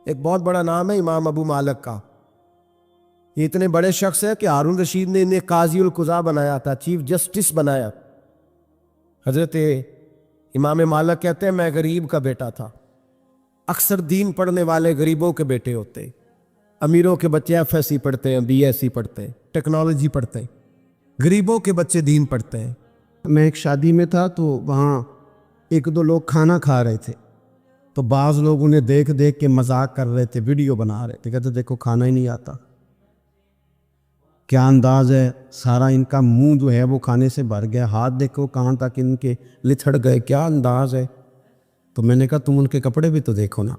ایک بہت بڑا نام ہے امام ابو مالک کا. یہ اتنے بڑے شخص ہے کہ ہارون رشید نے انہیں قاضی القضاء بنایا تھا, چیف جسٹس بنایا. حضرت امام مالک کہتے ہیں میں غریب کا بیٹا تھا. اکثر دین پڑھنے والے غریبوں کے بیٹے ہوتے ہیں. امیروں کے بچے ایف ایس سی پڑھتے ہیں, بی ایس سی پڑھتے ہیں, ٹیکنالوجی پڑھتے ہیں. غریبوں کے بچے دین پڑھتے ہیں. میں ایک شادی میں تھا تو وہاں ایک دو لوگ کھانا کھا رہے تھے, تو بعض لوگ انہیں دیکھ دیکھ کے مذاق کر رہے تھے, ویڈیو بنا رہے تھے. کہتے دیکھو کھانا ہی نہیں آتا, کیا انداز ہے, سارا ان کا منہ جو ہے وہ کھانے سے بھر گیا, ہاتھ دیکھو کہاں تک ان کے لتھڑ گئے, کیا انداز ہے. تو میں نے کہا تم ان کے کپڑے بھی تو دیکھو نا,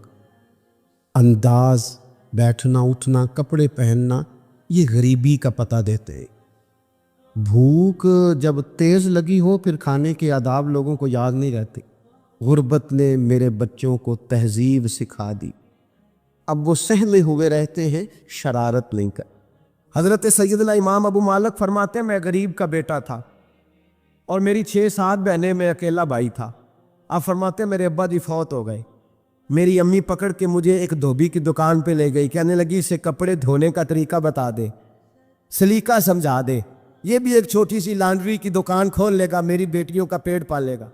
انداز, بیٹھنا اٹھنا, کپڑے پہننا, یہ غریبی کا پتہ دیتے ہیں. بھوک جب تیز لگی ہو پھر کھانے کے آداب لوگوں کو یاد نہیں رہتے. غربت نے میرے بچوں کو تہذیب سکھا دی, اب وہ سہلے ہوئے رہتے ہیں شرارت نہیں کر. حضرت سیدنا امام ابو مالک فرماتے ہیں میں غریب کا بیٹا تھا اور میری 6-7 بہنیں, میں اکیلا بھائی تھا. آپ فرماتے ہیں میرے ابا جی فوت ہو گئے. میری امی پکڑ کے مجھے ایک دھوبی کی دکان پہ لے گئی, کہنے لگی اسے کپڑے دھونے کا طریقہ بتا دے, سلیقہ سمجھا دے, یہ بھی ایک چھوٹی سی لانڈری کی دکان کھول لے گا, میری بیٹیوں کا پیٹ پالے گا.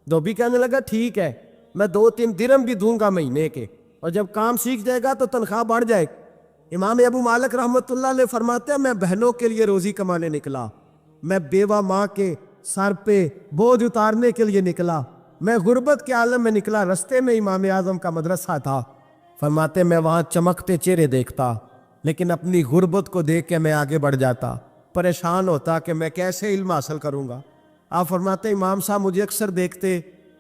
دھوبی کہنے لگا ٹھیک ہے, میں 2-3 درہم بھی دوں گا مہینے کے, اور جب کام سیکھ جائے گا تو تنخواہ بڑھ جائے. امام ابو مالک رحمۃ اللہ علیہ فرماتے ہیں میں بہنوں کے لیے روزی کمانے نکلا, میں بیوہ ماں کے سر پہ بوجھ اتارنے کے لیے نکلا, میں غربت کے عالم میں نکلا. رستے میں امام اعظم کا مدرسہ تھا. فرماتے میں وہاں چمکتے چہرے دیکھتا, لیکن اپنی غربت کو دیکھ کے میں آگے بڑھ جاتا, پریشان ہوتا کہ میں کیسے علم حاصل کروں گا. آپ فرماتے امام صاحب مجھے اکثر دیکھتے.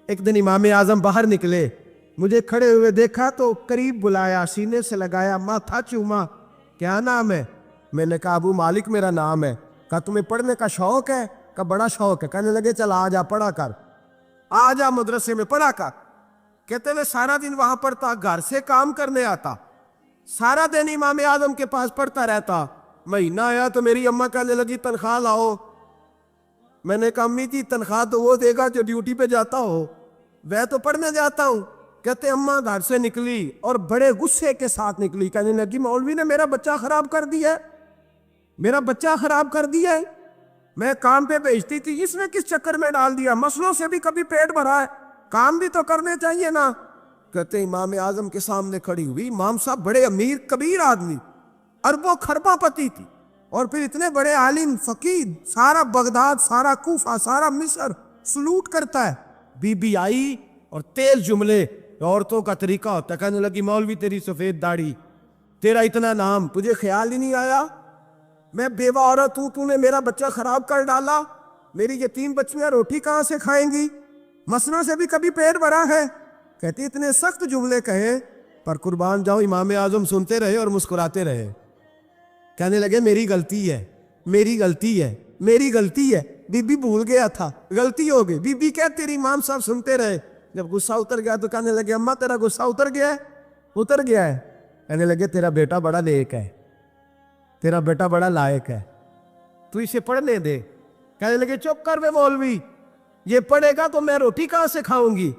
ایک دن امام اعظم باہر نکلے, مجھے کھڑے ہوئے دیکھا تو قریب بلایا, سینے سے لگایا, ماتھا چوما, کیا نام ہے؟ میں نے کہا ابو مالک میرا نام ہے. کہا تمہیں پڑھنے کا شوق ہے؟ کہا بڑا شوق ہے. کہنے لگے چل آ جا پڑھا کر, آ جا مدرسے میں پڑھا کر. کہتے میں سارا دن وہاں پڑھتا, گھر سے کام کرنے آتا, سارا دن امام اعظم کے پاس پڑھتا رہتا. مہینہ آیا تو میری اماں کہنے لگی تنخواہ لاؤ. میں نے کہا امی جی تنخواہ تو وہ دے گا جو ڈیوٹی پہ جاتا ہو, میں تو پڑھنے جاتا ہوں. کہتے اماں گھر سے نکلی اور بڑے غصے کے ساتھ نکلی, کہنے لگی مولوی نے میرا بچہ خراب کر دیا ہے, میرا بچہ خراب کر دیا ہے, میں کام پہ بھیجتی تھی, اس نے کس چکر میں ڈال دیا, مسلوں سے بھی کبھی پیٹ بھرا ہے, کام بھی تو کرنے چاہیے نا. کہتے امام اعظم کے سامنے کھڑی ہوئی, امام صاحب بڑے امیر کبیر آدمی, اربوں خرباں پتی تھی, اور پھر اتنے بڑے عالم فقیر, سارا بغداد, سارا کوفہ, سارا مصر سلوٹ کرتا ہے. بی بی آئی اور تیز جملے, عورتوں کا طریقہ ہوتا ہے. کہنے لگی مولوی تیری سفید داڑھی, تیرا اتنا نام, تجھے خیال ہی نہیں آیا میں بیوہ عورت ہوں, تو نے میرا بچہ خراب کر ڈالا, میری یہ 3 بچیاں روٹی کہاں سے کھائیں گی, مسلوں سے بھی کبھی پیٹ بھرا ہے. کہتی اتنے سخت جملے کہے, پر قربان جاؤ امام اعظم سنتے رہے اور مسکراتے رہے. کہنے لگے میری غلطی ہے, میری غلطی ہے, میری غلطی ہے. بی بی بھول گیا تھا, غلطی ہو گئی. بی بی کہتے تیری امام صاحب سنتے رہے. جب غصہ اتر گیا تو کہنے لگے اماں تیرا غصہ اتر گیا ہے؟ اتر گیا ہے. کہنے لگے تیرا بیٹا بڑا نیک ہے, تیرا بیٹا بڑا لائق ہے, تو اسے پڑھنے دے. کہنے لگے چپ کر بے مولوی, یہ پڑھے گا تو میں روٹی کہاں سے کھاؤں گی.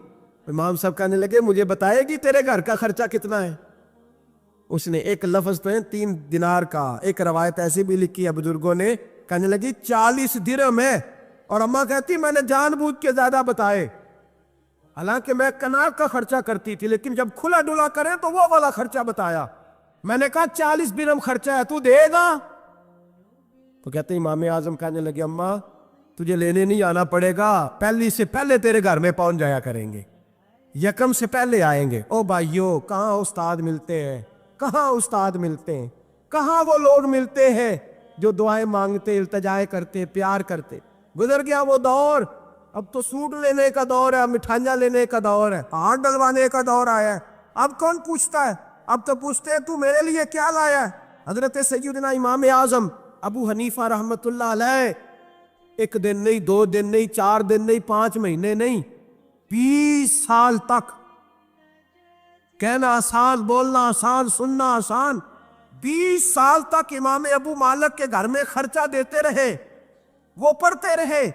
امام صاحب کہنے لگے مجھے بتائے گی تیرے گھر کا خرچہ کتنا ہے. اس نے ایک لفظ تو ہے 3 دینار کا, ایک روایت ایسی بھی لکھی ہے بزرگوں نے, کہنے لگی 40 درہم ہے. اور اماں کہتی میں نے جان بوجھ کے زیادہ بتائے, حالانکہ میں کناک کا خرچہ کرتی تھی, لیکن جب کھلا ڈلا کریں تو وہ والا خرچہ بتایا. میں نے کہا 40 درہم خرچہ ہے, تو دے گا؟ تو کہتے امام اعظم کہنے لگے اماں تجھے لینے نہیں آنا پڑے گا, پہلی سے پہلے تیرے گھر میں پہنچ جایا کریں گے, یکم سے پہلے آئیں گے. او بھائیو کہاں استاد ملتے ہیں, کہاں استاد ملتے ہیں, کہاں وہ لوگ ملتے ہیں جو دعائیں مانگتے, التجائیں کرتے, پیار کرتے. گزر گیا وہ دور. اب تو سوٹ لینے کا دور ہے, مٹھائیاں لینے کا دور ہے, ہاتھ ڈلوانے کا دور آیا ہے. اب کون پوچھتا ہے, اب تو پوچھتے ہیں تو میرے لیے کیا لایا ہے. حضرت سیدنا امام اعظم ابو حنیفہ رحمۃ اللہ علیہ 1 دن نہیں, 2 دن نہیں, 4 دن نہیں, 5 مہینے نہیں, 20 سال تک, کہنا آسان, بولنا آسان, سننا آسان, 20 سال تک امام ابو مالک کے گھر میں خرچہ دیتے رہے, وہ پڑھتے رہے.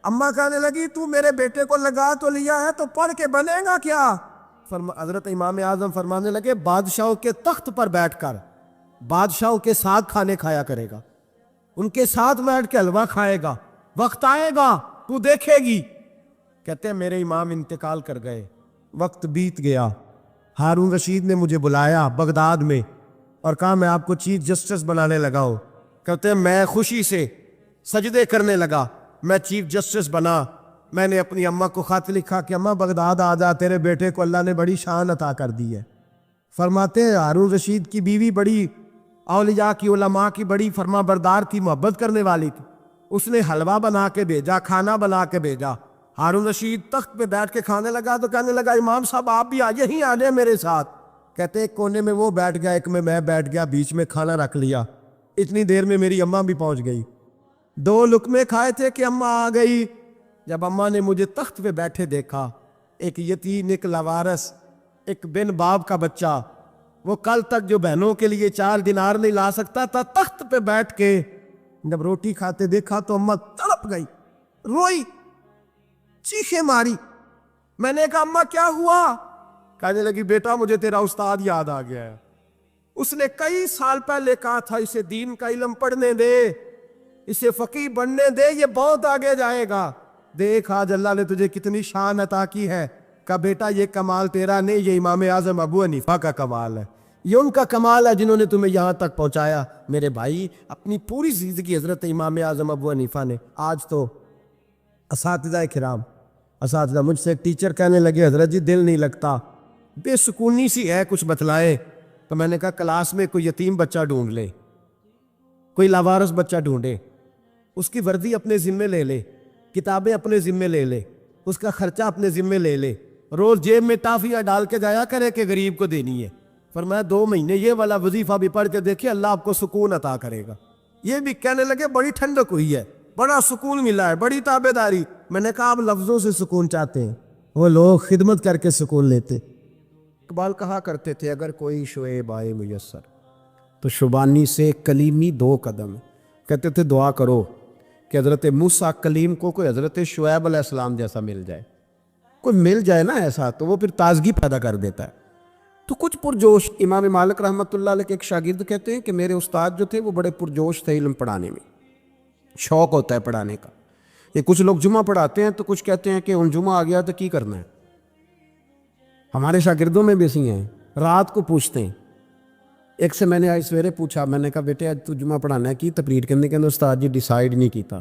اماں کہنے لگی تو میرے بیٹے کو لگا تو لیا ہے تو پڑھ کے بنے گا کیا, حضرت امام اعظم فرمانے لگے بادشاہوں کے تخت پر بیٹھ کر بادشاہوں کے ساتھ کھانے کھایا کرے گا، ان کے ساتھ بیٹھ کے حلوہ کھائے گا، وقت آئے گا تو دیکھے گی۔ کہتے ہیں میرے امام انتقال کر گئے، وقت بیت گیا، ہارون رشید نے مجھے بلایا بغداد میں اور کہا میں آپ کو چیف جسٹس بنانے لگا ہوں۔ کہتے ہیں میں خوشی سے سجدے کرنے لگا، میں چیف جسٹس بنا۔ میں نے اپنی اماں کو خط لکھا کہ اماں بغداد آ جا، تیرے بیٹے کو اللہ نے بڑی شان عطا کر دی ہے۔ فرماتے ہیں ہارون رشید کی بیوی بڑی اولیاء کی علماء کی بڑی فرما بردار تھی، محبت کرنے والی تھی، اس نے حلوہ بنا کے بھیجا، کھانا بنا کے بھیجا۔ ہارون رشید تخت پہ بیٹھ کے کھانے لگا تو کہنے لگا امام صاحب آپ بھی یہیں آ جائیں میرے ساتھ۔ کہتے ایک کونے میں وہ بیٹھ گیا، ایک میں بیٹھ گیا، بیچ میں کھانا رکھ لیا۔ اتنی دیر میں میری اماں بھی پہنچ گئی، 2 لقمے کھائے تھے کہ اماں آ گئی۔ جب اماں نے مجھے تخت پہ بیٹھے دیکھا، ایک یتیم، ایک لاوارث، ایک بن باپ کا بچہ، وہ کل تک جو بہنوں کے لیے 4 دینار نہیں لا سکتا تھا، تخت پہ بیٹھ کے جب روٹی کھاتے دیکھا تو اماں تڑپ گئی، روئی، چیخیں ماری۔ میں نے کہا اماں کیا ہوا؟ کہنے لگی بیٹا مجھے تیرا استاد یاد آ گیا ہے، اس نے کئی سال پہلے کہا تھا اسے دین کا علم پڑھنے دے، اسے فقیہ بننے دے، یہ بہت آگے جائے گا۔ دیکھ آج اللہ نے تجھے کتنی شان عطا کی ہے۔ کہا بیٹا یہ کمال تیرا نہیں، یہ امام اعظم ابو حنیفہ کا کمال ہے، یہ ان کا کمال ہے جنہوں نے تمہیں یہاں تک پہنچایا۔ میرے بھائی اپنی پوری زندگی حضرت امام اعظم ابو حنیفہ نے، آج تو اساتذہ کرام، اساتذہ مجھ سے ایک ٹیچر کہنے لگے حضرت جی دل نہیں لگتا، بے سکونی سی ہے، کچھ بتلائیں۔ تو میں نے کہا کلاس میں کوئی یتیم بچہ ڈھونڈ لے، کوئی لاوارث بچہ ڈھونڈے، اس کی وردی اپنے ذمے لے لے، کتابیں اپنے ذمے لے لے، اس کا خرچہ اپنے ذمے لے لے، روز جیب میں ٹافیاں ڈال کے جایا کرے کہ غریب کو دینی ہے۔ فرمایا 2 مہینے یہ والا وظیفہ بھی پڑھ کے دیکھیں، اللہ آپ کو سکون عطا کرے گا۔ یہ بھی کہنے لگے بڑی ٹھنڈک ہوئی ہے، بڑا سکون ملا ہے، بڑی تابع داری۔ میں نے کہا آپ لفظوں سے سکون چاہتے ہیں، وہ لوگ خدمت کر کے سکون لیتے۔ اقبال کہا کرتے تھے اگر کوئی شعیب آئے میسر تو شبانی سے کلیمی 2 قدم۔ کہتے تھے دعا کرو کہ حضرت موسیٰ کلیم کو کوئی حضرت شعیب علیہ السلام جیسا مل جائے، کوئی مل جائے نا ایسا، تو وہ پھر تازگی پیدا کر دیتا ہے۔ تو کچھ پرجوش امام مالک رحمۃ اللہ علیہ کے ایک شاگرد کہتے ہیں کہ میرے استاد جو تھے وہ بڑے پرجوش تھے، علم پڑھانے میں شوق ہوتا ہے پڑھانے کا۔ یہ کچھ لوگ جمعہ پڑھاتے ہیں تو کچھ کہتے ہیں کہ ان جمعہ آ گیا تو کی کرنا ہے۔ ہمارے شاگردوں میں بھی ایسی ہیں، رات کو پوچھتے ہیں۔ ایک سے میں نے آج سویرے پوچھا، میں نے کہا بیٹے آج تو جمعہ پڑھانا ہے کی تقریر کرنے کے اندر؟ استاد جی ڈیسائیڈ نہیں کیتا۔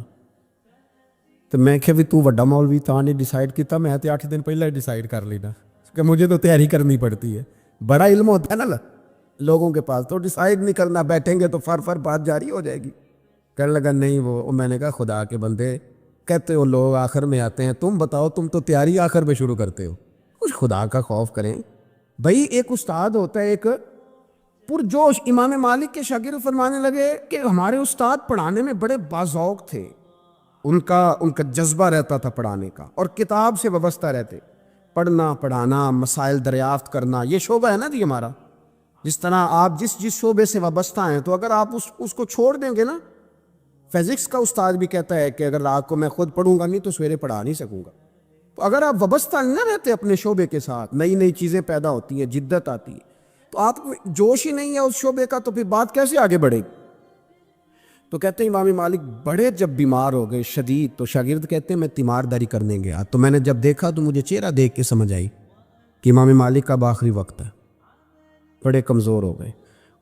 تو میں کہ بھی تو وڈا مولوی تاں نہیں ڈیسائیڈ کیتا، میں تے 8 دن پہلے ڈیسائیڈ کر لینا کہ مجھے تو تیاری کرنی پڑتی ہے۔ بڑا علم ہوتا ہے نا لوگوں کے پاس، تو ڈیسائیڈ نہیں کرنا، بیٹھیں گے تو فر بات جاری ہو جائے گی۔ کہنے لگا نہیں وہ میں نے کہا خدا کے بندے کہتے ہو لوگ آخر میں آتے ہیں، تم بتاؤ تم تو تیاری آخر میں شروع کرتے ہو، کچھ خدا کا خوف کریں بھائی۔ ایک استاد ہوتا ہے ایک پرجوش۔ امام مالک کے شاگرد فرمانے لگے کہ ہمارے استاد پڑھانے میں بڑے باذوق تھے، ان کا جذبہ رہتا تھا پڑھانے کا، اور کتاب سے وابستہ رہتے، پڑھنا پڑھانا، مسائل دریافت کرنا، یہ شعبہ ہے نا جی ہمارا۔ جس طرح آپ جس شعبے سے وابستہ ہیں تو اگر آپ اس کو چھوڑ دیں گے نا، فزکس کا استاد بھی کہتا ہے کہ اگر رات کو میں خود پڑھوں گا نہیں تو سویرے پڑھا نہیں سکوں گا۔ تو اگر آپ وابستہ نہ رہتے اپنے شعبے کے ساتھ، نئی نئی چیزیں پیدا ہوتی ہیں، جدت آتی ہے، تو آپ کو جوش ہی نہیں ہے اس شعبے کا، تو پھر بات کیسے آگے بڑھے گی؟ تو کہتے ہیں امام مالک بڑے جب بیمار ہو گئے شدید، تو شاگرد کہتے ہیں میں تیمارداری کرنے گیا، تو میں نے جب دیکھا تو مجھے چہرہ دیکھ کے سمجھ آئی کہ امام مالک کا آخری وقت ہے، بڑے کمزور ہو گئے،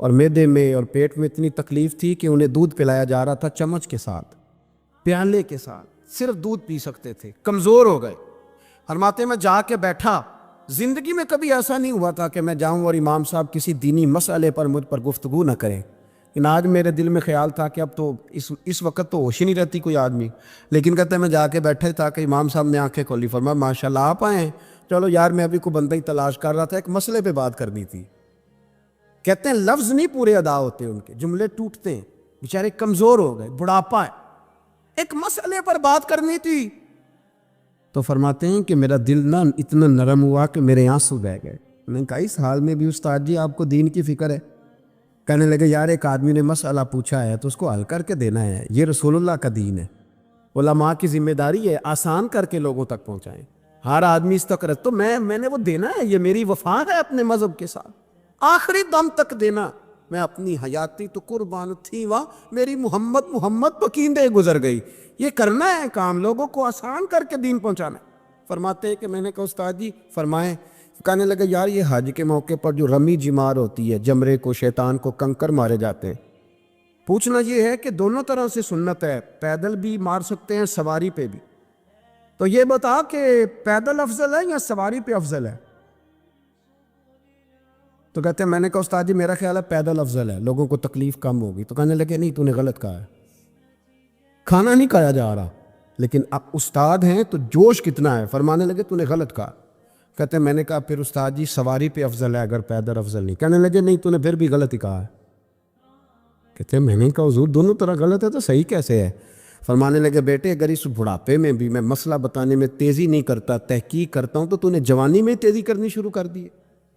اور معدے میں اور پیٹ میں اتنی تکلیف تھی کہ انہیں دودھ پلایا جا رہا تھا چمچ کے ساتھ، پیالے کے ساتھ، صرف دودھ پی سکتے تھے، کمزور ہو گئے۔ فرماتے میں جا کے بیٹھا، زندگی میں کبھی ایسا نہیں ہوا تھا کہ میں جاؤں اور امام صاحب کسی دینی مسئلے پر مجھ پر گفتگو نہ کریں، لیکن آج میرے دل میں خیال تھا کہ اب تو اس وقت تو ہوش ہی نہیں رہتی کوئی آدمی، لیکن کہتے ہیں میں جا کے بیٹھے تھا کہ امام صاحب نے آنکھیں کھولی، فرمایا ماشاءاللہ آپ آئے ہیں، چلو یار میں ابھی کوئی بندہ ہی تلاش کر رہا تھا، ایک مسئلے پہ بات کرنی تھی۔ کہتے ہیں لفظ نہیں پورے ادا ہوتے، ان کے جملے ٹوٹتے ہیں، بیچارے کمزور ہو گئے، بڑھاپا ہے، ایک مسئلے پر بات کرنی تھی۔ تو فرماتے ہیں کہ میرا دل نہ اتنا نرم ہوا کہ میرے آنسو بہہ گئے۔ میں نے کہا اس حال میں بھی استاد جی آپ کو دین کی فکر ہے؟ کہنے لگے یار ایک آدمی نے مسئلہ پوچھا ہے تو اس کو حل کر کے دینا ہے، یہ رسول اللہ کا دین ہے، علماء کی ذمہ داری ہے آسان کر کے لوگوں تک پہنچائیں، ہر آدمی اس تک رکھ، تو میں نے وہ دینا ہے، یہ میری وفا ہے اپنے مذہب کے ساتھ، آخری دم تک دینا. میں اپنی حیاتی تو قربان تھی وہاں، میری محمد پکیندے گزر گئی. یہ کرنا ہے کام، لوگوں کو آسان کر کے دین پہنچانا ہے. فرماتے ہیں کہ میں نے کہا استاد جی فرمائیں. کہنے لگے یار یہ حج کے موقع پر جو رمی جمار ہوتی ہے، جمرے کو شیطان کو کنکر مارے جاتے ہیں، پوچھنا یہ ہے کہ دونوں طرح سے سنت ہے، پیدل بھی مار سکتے ہیں، سواری پہ بھی. تو یہ بتا کہ پیدل افضل ہے یا سواری پہ افضل ہے؟ تو کہتے ہیں میں نے کہا استاد جی میرا خیال ہے پیدل افضل ہے، لوگوں کو تکلیف کم ہوگی. تو کہنے لگے نہیں، تو نے غلط کہا ہے، کھانا نہیں کھایا جا رہا، لیکن اب استاد ہیں تو جوش کتنا ہے. فرمانے لگے تو نے غلط کہا. کہتے ہیں میں نے کہا پھر استاد جی سواری پہ افضل ہے اگر پیدل افضل نہیں. کہنے لگے نہیں، تو نے پھر بھی غلط ہی کہا ہے. کہتے ہیں میں نے کہا حضور دونوں طرح غلط ہے تو صحیح کیسے ہے؟ فرمانے لگے بیٹے اگر اس بڑھاپے میں بھی میں مسئلہ بتانے میں تیزی نہیں کرتا، تحقیق کرتا ہوں، تو نے جوانی میں تیزی کرنی شروع کر دی ہے.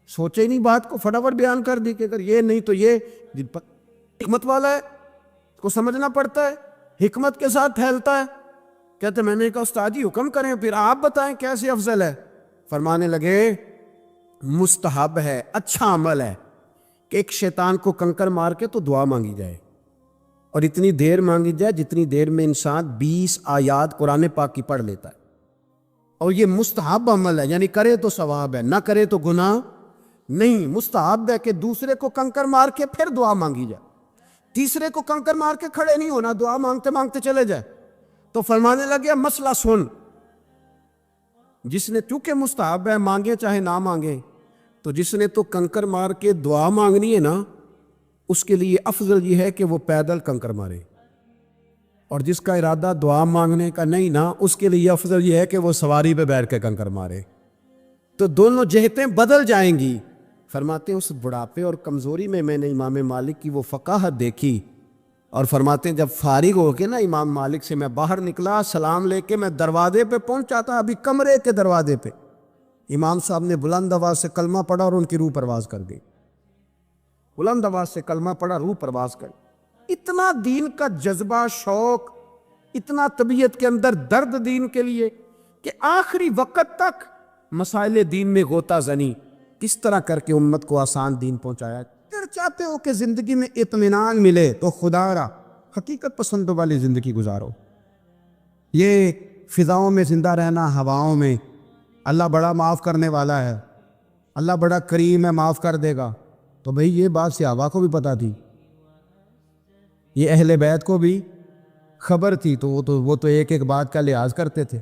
سوچے ہی نہیں بات کو، فٹافٹ بیان کر دی کہ اگر یہ نہیں تو یہ. حکمت والا ہے، اس کو سمجھنا پڑتا ہے، حکمت کے ساتھ پھیلتا ہے. کہتے میں نے کہا استاد جی حکم کریں، پھر آپ بتائیں کیسے افضل ہے. فرمانے لگے مستحب ہے، اچھا عمل ہے کہ ایک شیطان کو کنکر مار کے تو دعا مانگی جائے، اور اتنی دیر مانگی جائے جتنی دیر میں انسان 20 آیات قرآن پاک کی پڑھ لیتا ہے. اور یہ مستحب عمل ہے، یعنی کرے تو ثواب ہے، نہ کرے تو گناہ نہیں. مستحب ہے کہ دوسرے کو کنکر مار کے پھر دعا مانگی جائے، تیسرے کو کنکر مار کے کھڑے نہیں ہونا، دعا مانگتے مانگتے چلے جائے. تو فرمانے لگے مسئلہ سن، جس نے چونکہ مستحب ہے مانگے چاہے نہ مانگے، تو جس نے تو کنکر مار کے دعا مانگنی ہے نا، اس کے لیے افضل یہ ہے کہ وہ پیدل کنکر مارے. اور جس کا ارادہ دعا مانگنے کا نہیں نا، اس کے لیے افضل یہ ہے کہ وہ سواری پہ بیٹھ کے کنکر مارے. تو دونوں جہتیں بدل جائیں گی. فرماتے ہیں اس بڑھاپے اور کمزوری میں نے امام مالک کی وہ فقاہت دیکھی. اور فرماتے ہیں جب فارغ ہو کے نا امام مالک سے میں باہر نکلا، سلام لے کے میں دروازے پہ پہنچا تھا، ابھی کمرے کے دروازے پہ امام صاحب نے بلند آواز سے کلمہ پڑھا اور ان کی روح پرواز کر گئی. بلند آواز سے کلمہ پڑھا، روح پرواز کر گئی. اتنا دین کا جذبہ، شوق، اتنا طبیعت کے اندر درد دین کے لیے کہ آخری وقت تک مسائل دین میں غوطہ زنی کس طرح کر کے امت کو آسان دین پہنچایا. اگر چاہتے ہو کہ زندگی میں اطمینان ملے تو خدا را حقیقت پسندوں والی زندگی گزارو. یہ فضاؤں میں زندہ رہنا، ہواؤں میں، اللہ بڑا معاف کرنے والا ہے، اللہ بڑا کریم ہے، معاف کر دے گا. تو بھئی یہ بات صحابہ کو بھی پتہ تھی، یہ اہل بیت کو بھی خبر تھی، تو وہ تو ایک ایک بات کا لحاظ کرتے تھے.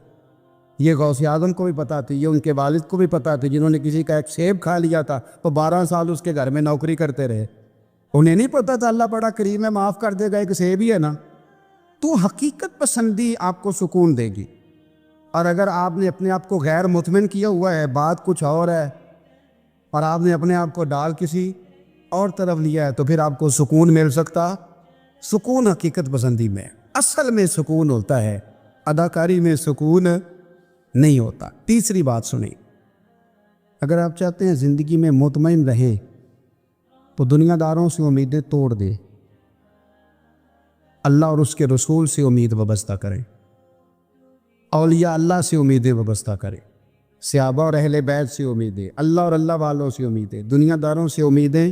یہ غوث اعظم کو بھی پتہ تھی، یہ ان کے والد کو بھی پتہ تھی، جنہوں نے کسی کا ایک سیب کھا لیا تھا تو 12 سال اس کے گھر میں نوکری کرتے رہے. انہیں نہیں پتہ تھا اللہ بڑا کریم ہے، معاف کر دے گا، ایک سیب ہی ہے نا. تو حقیقت پسندی آپ کو سکون دے گی. اور اگر آپ نے اپنے آپ کو غیر مطمئن کیا ہوا ہے، بات کچھ اور ہے، اور آپ نے اپنے آپ کو ڈال کسی اور طرف لیا ہے، تو پھر آپ کو سکون مل سکتا. سکون حقیقت پسندی میں، اصل میں سکون ہوتا ہے، اداکاری میں سکون نہیں ہوتا. تیسری بات سنیں، اگر آپ چاہتے ہیں زندگی میں مطمئن رہیں تو دنیا داروں سے امیدیں توڑ دیں، اللہ اور اس کے رسول سے امید وابستہ کریں، اولیاء اللہ سے امیدیں وابستہ کریں، صحابہ اور اہل بیت سے امیدیں، اللہ اور اللہ والوں سے امیدیں، دنیا داروں سے امیدیں.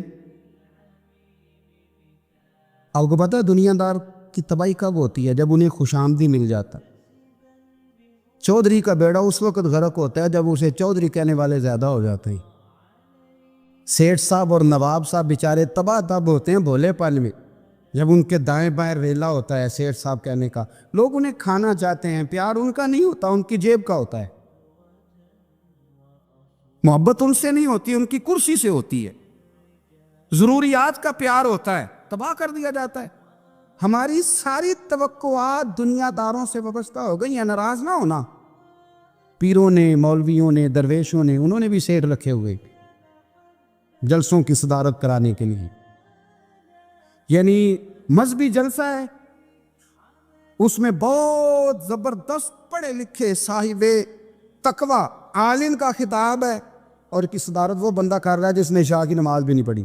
آپ کو پتہ ہے دنیا دار کی تباہی کب ہوتی ہے؟ جب انہیں خوش آمدی مل جاتا. چودھری کا بیڑا اس وقت غرق ہوتا ہے جب اسے چودھری کہنے والے زیادہ ہو جاتے ہیں. سیٹھ صاحب اور نواب صاحب بیچارے تباہ تب ہوتے ہیں بھولے پن میں، جب ان کے دائیں بائیں ریلا ہوتا ہے سیٹھ صاحب کہنے کا. لوگ انہیں کھانا چاہتے ہیں، پیار ان کا نہیں ہوتا، ان کی جیب کا ہوتا ہے. محبت ان سے نہیں ہوتی، ان کی کرسی سے ہوتی ہے. ضروریات کا پیار ہوتا ہے، تباہ کر دیا جاتا ہے. ہماری ساری توقعات دنیا داروں سے وابستہ ہو گئی ہیں. ناراض نہ ہونا، پیروں نے، مولویوں نے، درویشوں نے، انہوں نے بھی سیٹ رکھے ہوئے جلسوں کی صدارت کرانے کے لیے. یعنی مذہبی جلسہ ہے، اس میں بہت زبردست پڑھے لکھے صاحب تقوی عالم کا خطاب ہے، اور کی صدارت وہ بندہ کر رہا ہے جس نے عشاء کی نماز بھی نہیں پڑھی.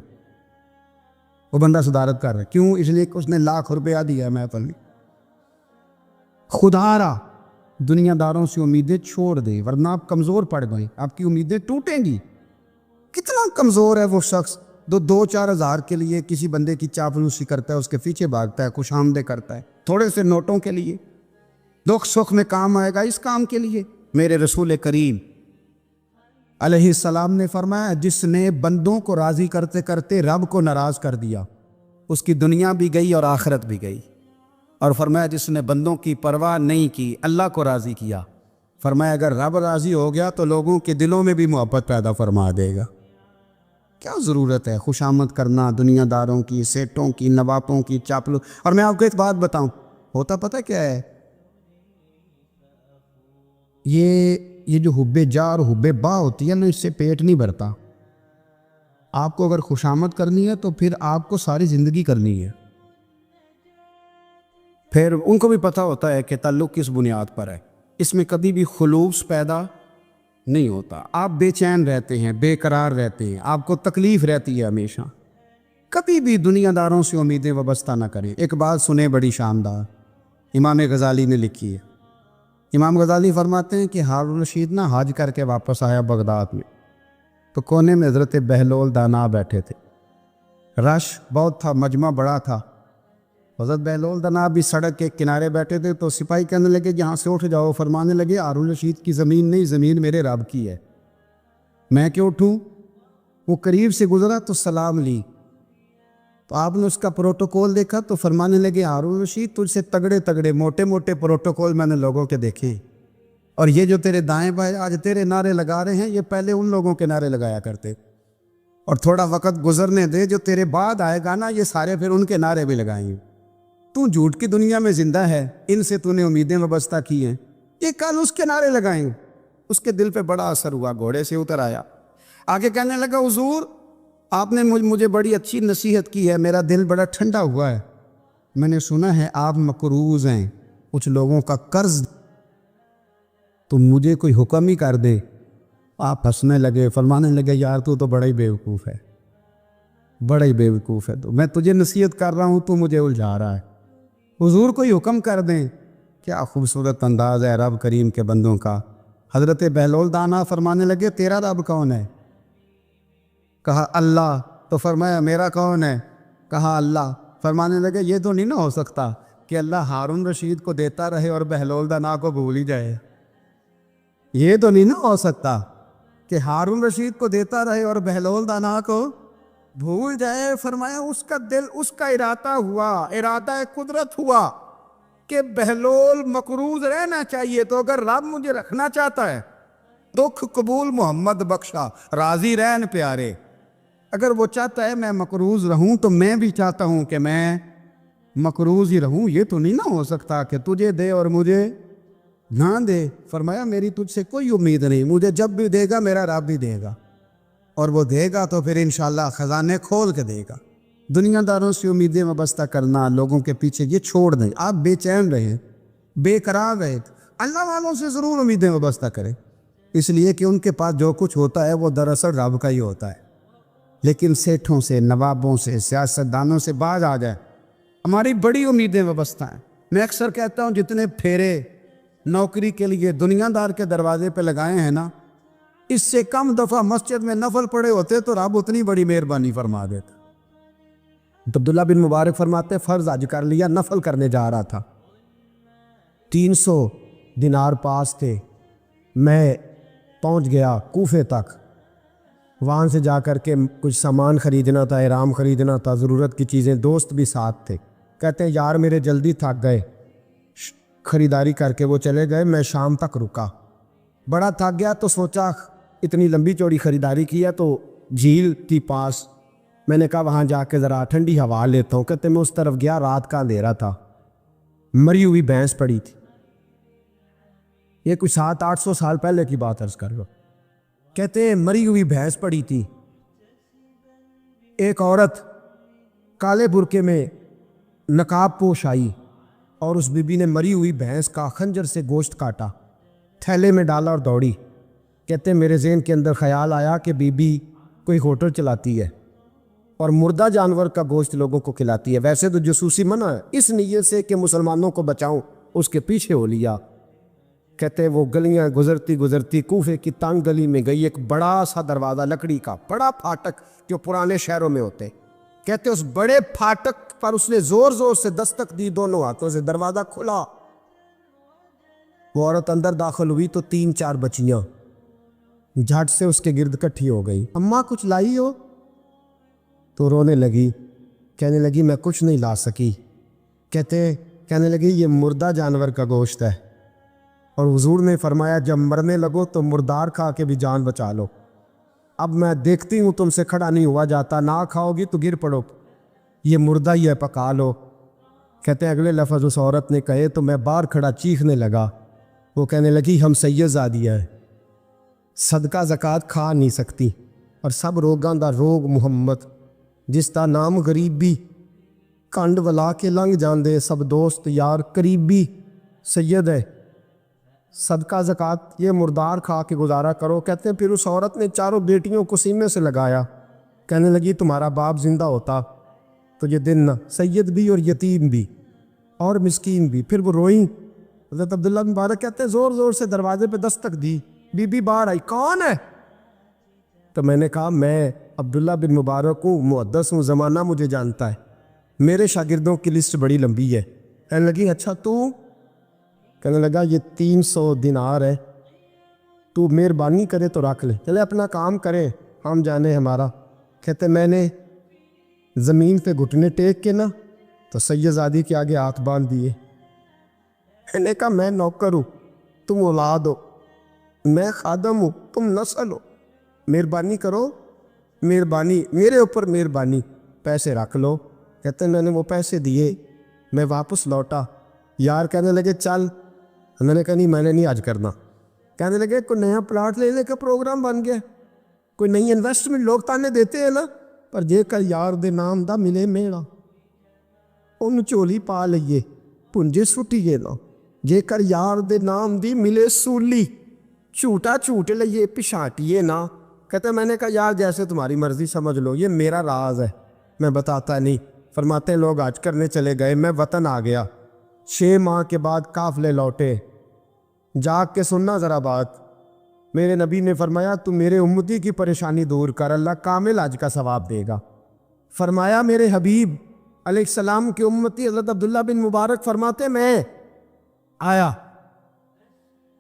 وہ بندہ صدارت کر رہا ہے، کیوں؟ اس لیے کہ اس نے 1,00,000 روپیہ دیا ہے محفل میں. خدا را دنیا داروں سے امیدیں چھوڑ دیں ورنہ آپ کمزور پڑ گئے، آپ کی امیدیں ٹوٹیں گی۔ کتنا کمزور ہے وہ شخص جو 2-4 ہزار کے لیے کسی بندے کی چاپلوسی کرتا ہے، اس کے پیچھے بھاگتا ہے، خوش آمدیں کرتا ہے تھوڑے سے نوٹوں کے لیے۔ دکھ سکھ میں کام آئے گا اس کام کے لیے۔ میرے رسول کریم علیہ السلام نے فرمایا، جس نے بندوں کو راضی کرتے کرتے رب کو ناراض کر دیا، اس کی دنیا بھی گئی اور آخرت بھی گئی۔ اور فرمایا جس نے بندوں کی پرواہ نہیں کی، اللہ کو راضی کیا، فرمایا اگر رب راضی ہو گیا تو لوگوں کے دلوں میں بھی محبت پیدا فرما دے گا۔ کیا ضرورت ہے خوش آمد کرنا دنیا داروں کی، سیٹوں کی، نوابوں کی، چاپلو۔ اور میں آپ کو ایک بات بتاؤں، ہوتا پتہ کیا ہے، یہ جو حب جا اور حب با ہوتی ہے نا، اس سے پیٹ نہیں بھرتا۔ آپ کو اگر خوش آمد کرنی ہے تو پھر آپ کو ساری زندگی کرنی ہے۔ پھر ان کو بھی پتہ ہوتا ہے کہ تعلق کس بنیاد پر ہے، اس میں کبھی بھی خلوص پیدا نہیں ہوتا۔ آپ بے چین رہتے ہیں، بے قرار رہتے ہیں، آپ کو تکلیف رہتی ہے ہمیشہ۔ کبھی بھی دنیا داروں سے امیدیں وابستہ نہ کریں۔ ایک بات سنیں بڑی شاندار، امام غزالی نے لکھی ہے۔ امام غزالی فرماتے ہیں کہ ہارون الرشید نہ حج کر کے واپس آیا بغداد میں، تو کونے میں حضرت بہلول دانا بیٹھے تھے، رش بہت تھا، مجمع بڑا تھا۔ حضرت بہلول دانا بھی سڑک کے کنارے بیٹھے تھے، تو سپاہی کہنے لگے یہاں سے اٹھ جاؤ، فرمانے لگے ہارون الرشید کی زمین نہیں، زمین میرے رب کی ہے، میں کیوں اٹھوں؟ وہ قریب سے گزرا تو سلام لی، تو آپ نے اس کا پروٹوکول دیکھا تو فرمانے لگے ہارون الرشید تجھ سے تگڑے تگڑے موٹے موٹے پروٹوکول میں نے لوگوں کے دیکھے ہیں، اور یہ جو تیرے دائیں بائیں آج تیرے نعرے لگا رہے ہیں، یہ پہلے ان لوگوں کے نعرے لگایا کرتے، اور تھوڑا وقت گزرنے دے، جو تیرے بعد آئے گا نا، یہ سارے پھر ان کے نعرے بھی لگائیں گے۔ تو جھوٹ کی دنیا میں زندہ ہے، ان سے تو نے امیدیں وابستہ کی ہیں، یہ کل اس کے نعرے لگائیں گے۔ اس کے دل پہ بڑا اثر ہوا، گھوڑے سے اتر آیا، آگے کہنے لگا حضور آپ نے مجھے بڑی اچھی نصیحت کی ہے، میرا دل بڑا ٹھنڈا ہوا ہے، میں نے سنا ہے آپ مقروض ہیں کچھ لوگوں کا قرض، تو مجھے کوئی حکم ہی کر دے۔ آپ ہنسنے لگے، فرمانے لگے یار تو بڑا ہی بیوقوف ہے، بڑا ہی بیوقوف ہے، تو میں تجھے نصیحت کر رہا ہوں تو مجھے الجھا رہا ہے، حضور کوئی حکم کر دیں۔ کیا خوبصورت انداز ہے رب کریم کے بندوں کا۔ حضرت بہلول دانا فرمانے لگے تیرا رب کون ہے؟ کہا اللہ، تو فرمایا میرا کون ہے؟ کہا اللہ۔ فرمانے لگے یہ تو نہیں نہ ہو سکتا کہ اللہ ہارون رشید کو دیتا رہے اور بہلول دانا کو بھول ہی جائے، یہ تو نہیں نہ ہو سکتا کہ ہارون رشید کو دیتا رہے اور بہلول دانا کو بھول جائے۔ فرمایا اس کا دل، اس کا ارادہ ہوا، ارادہ قدرت ہوا کہ بہلول مقروض رہنا چاہیے، تو اگر رب مجھے رکھنا چاہتا ہے، دکھ قبول محمد بخشا، راضی رہن پیارے، اگر وہ چاہتا ہے میں مقروض رہوں تو میں بھی چاہتا ہوں کہ میں مقروض ہی رہوں، یہ تو نہیں نہ ہو سکتا کہ تجھے دے اور مجھے نہ دے۔ فرمایا میری تجھ سے کوئی امید نہیں، مجھے جب بھی دے گا میرا رب بھی دے گا، اور وہ دے گا تو پھر انشاءاللہ خزانے کھول کے دے گا۔ دنیا داروں سے امیدیں وابستہ کرنا، لوگوں کے پیچھے، یہ چھوڑ دیں۔ آپ بے چین رہیں، بے قرار رہیں، اللہ والوں سے ضرور امیدیں وابستہ کریں، اس لیے کہ ان کے پاس جو کچھ ہوتا ہے وہ دراصل رب کا ہی ہوتا ہے۔ لیکن سیٹھوں سے، نوابوں سے، سیاستدانوں سے باز آ جائے، ہماری بڑی امیدیں وابستہ ہیں۔ میں اکثر کہتا ہوں جتنے پھیرے نوکری کے لیے دنیا دار کے دروازے پہ لگائے ہیں نا، اس سے کم دفعہ مسجد میں نفل پڑے ہوتے تو رب اتنی بڑی مہربانی فرما دیتا۔ عبداللہ بن مبارک فرماتے فرض حج کر لیا، نفل کرنے جا رہا تھا، 300 دینار پاس تھے، میں پہنچ گیا کوفے تک، وہاں سے جا کر کے کچھ سامان خریدنا تھا، احرام خریدنا تھا، ضرورت کی چیزیں، دوست بھی ساتھ تھے، کہتے ہیں یار میرے جلدی تھک گئے، خریداری کر کے وہ چلے گئے، میں شام تک رکا، بڑا تھک گیا تو سوچا اتنی لمبی چوڑی خریداری کی ہے تو جھیل تھی پاس، میں نے کہا وہاں جا کے ذرا ٹھنڈی ہوا لیتا ہوں۔ کہتے میں اس طرف گیا، رات کا اندھیرا تھا، مری ہوئی بھینس پڑی تھی، یہ کچھ 700-800 سال پہلے کی بات عرض کر رہا ہوں۔ کہتے ہیں مری ہوئی بھینس پڑی تھی، ایک عورت کالے برقعے میں نقاب پوش آئی اور اس بی بی نے مری ہوئی بھینس کا خنجر سے گوشت کاٹا، تھیلے میں ڈالا اور دوڑی۔ کہتے ہیں میرے ذہن کے اندر خیال آیا کہ بی بی کوئی ہوٹل چلاتی ہے اور مردہ جانور کا گوشت لوگوں کو کھلاتی ہے، ویسے تو جاسوسی منع ہے، اس نیت سے کہ مسلمانوں کو بچاؤں اس کے پیچھے ہو لیا۔ کہتے وہ گلیاں گزرتی گزرتی کوفے کی تنگ گلی میں گئی، ایک بڑا سا دروازہ لکڑی کا، بڑا پھاٹک جو پرانے شہروں میں ہوتے، کہتے اس بڑے پھاٹک پر اس نے زور زور سے دستک دی، دونوں ہاتھوں سے دروازہ کھلا، وہ عورت اندر داخل ہوئی تو 3-4 بچیاں جھٹ سے اس کے گرد کٹھی ہو گئی، اماں کچھ لائی ہو؟ تو رونے لگی، کہنے لگی میں کچھ نہیں لا سکی، کہنے لگی یہ مردہ جانور کا گوشت ہے، اور حضور نے فرمایا جب مرنے لگو تو مردار کھا کے بھی جان بچا لو، اب میں دیکھتی ہوں تم سے کھڑا نہیں ہوا جاتا، نہ کھاؤ گی تو گر پڑو، یہ مردہ ہی ہے پکا لو۔ کہتے ہیں اگلے لفظ اس عورت نے کہے تو میں باہر کھڑا چیخنے لگا، وہ کہنے لگی ہم سید زادیہ ہے، صدقہ زکوٰۃ کھا نہیں سکتی، اور سب روگاں دا روگ محمد، جس دا نام غریبی، کنڈ ولا کے لنگ جاندے، سب دوست یار قریبی، سید ہے، صدقہ زکوٰۃ یہ مردار کھا کے گزارا کرو۔ کہتے ہیں پھر اس عورت نے چاروں بیٹیوں کو سینے سے لگایا، کہنے لگی تمہارا باپ زندہ ہوتا تو یہ دن نہ، سید بھی اور یتیم بھی اور مسکین بھی۔ پھر وہ روئیں، حضرت عبداللہ بن مبارک کہتے ہیں زور زور سے دروازے پہ دستک دی، بی بی باہر آئی، کون ہے؟ تو میں نے کہا میں عبداللہ بن مبارک ہوں، محدث ہوں، زمانہ مجھے جانتا ہے، میرے شاگردوں کی لسٹ بڑی لمبی ہے۔ کہنے لگی اچھا تو؟ کہنے لگا یہ 300 دینار ہے، تو مہربانی کرے تو رکھ لے، چلے اپنا کام کرے، ہم جانے ہمارا۔ کہتے میں نے زمین پہ گھٹنے ٹیک کے نا تو سید زادی کے آگے ہاتھ باندھ دیے، میں نے کہا میں نوکر ہوں، تم اولاد ہو، میں خادم ہوں، تم نسل ہو، مہربانی کرو، مہربانی میرے اوپر مہربانی، پیسے رکھ لو۔ کہتے ہیں میں نے وہ پیسے دیے، میں واپس لوٹا، یار کہنے لگے چل، میں نے کہا نہیں میں نے نہیں آج کرنا۔ کہنے لگے کوئی نیا پلاٹ لینے کا پروگرام بن گیا، کوئی نئی انویسٹمنٹ، لوگ تانے دیتے ہیں نا، پر جے کر یار دے نام دا ملے میڑا، ان چولی پا لئیے پنجے سٹیے نا، جے کر یار دے نام دی ملے سولی، جھوٹا جھوٹ لئیے پچھاٹیے نا۔ کہتے ہیں میں نے کہا یار جیسے تمہاری مرضی سمجھ لو، یہ میرا راز ہے، میں بتاتا نہیں۔ فرماتے ہیں لوگ حج کرنے چلے گئے، میں وطن آ گیا، 6 ماہ کے بعد قافلے لوٹے، جاگ کے سننا ذرا بات، میرے نبی نے فرمایا تو میرے امتی کی پریشانی دور کر، اللہ کامل حج کا ثواب دے گا۔ فرمایا میرے حبیب علیہ السلام کے امتی حضرت عبداللہ بن مبارک فرماتے میں آیا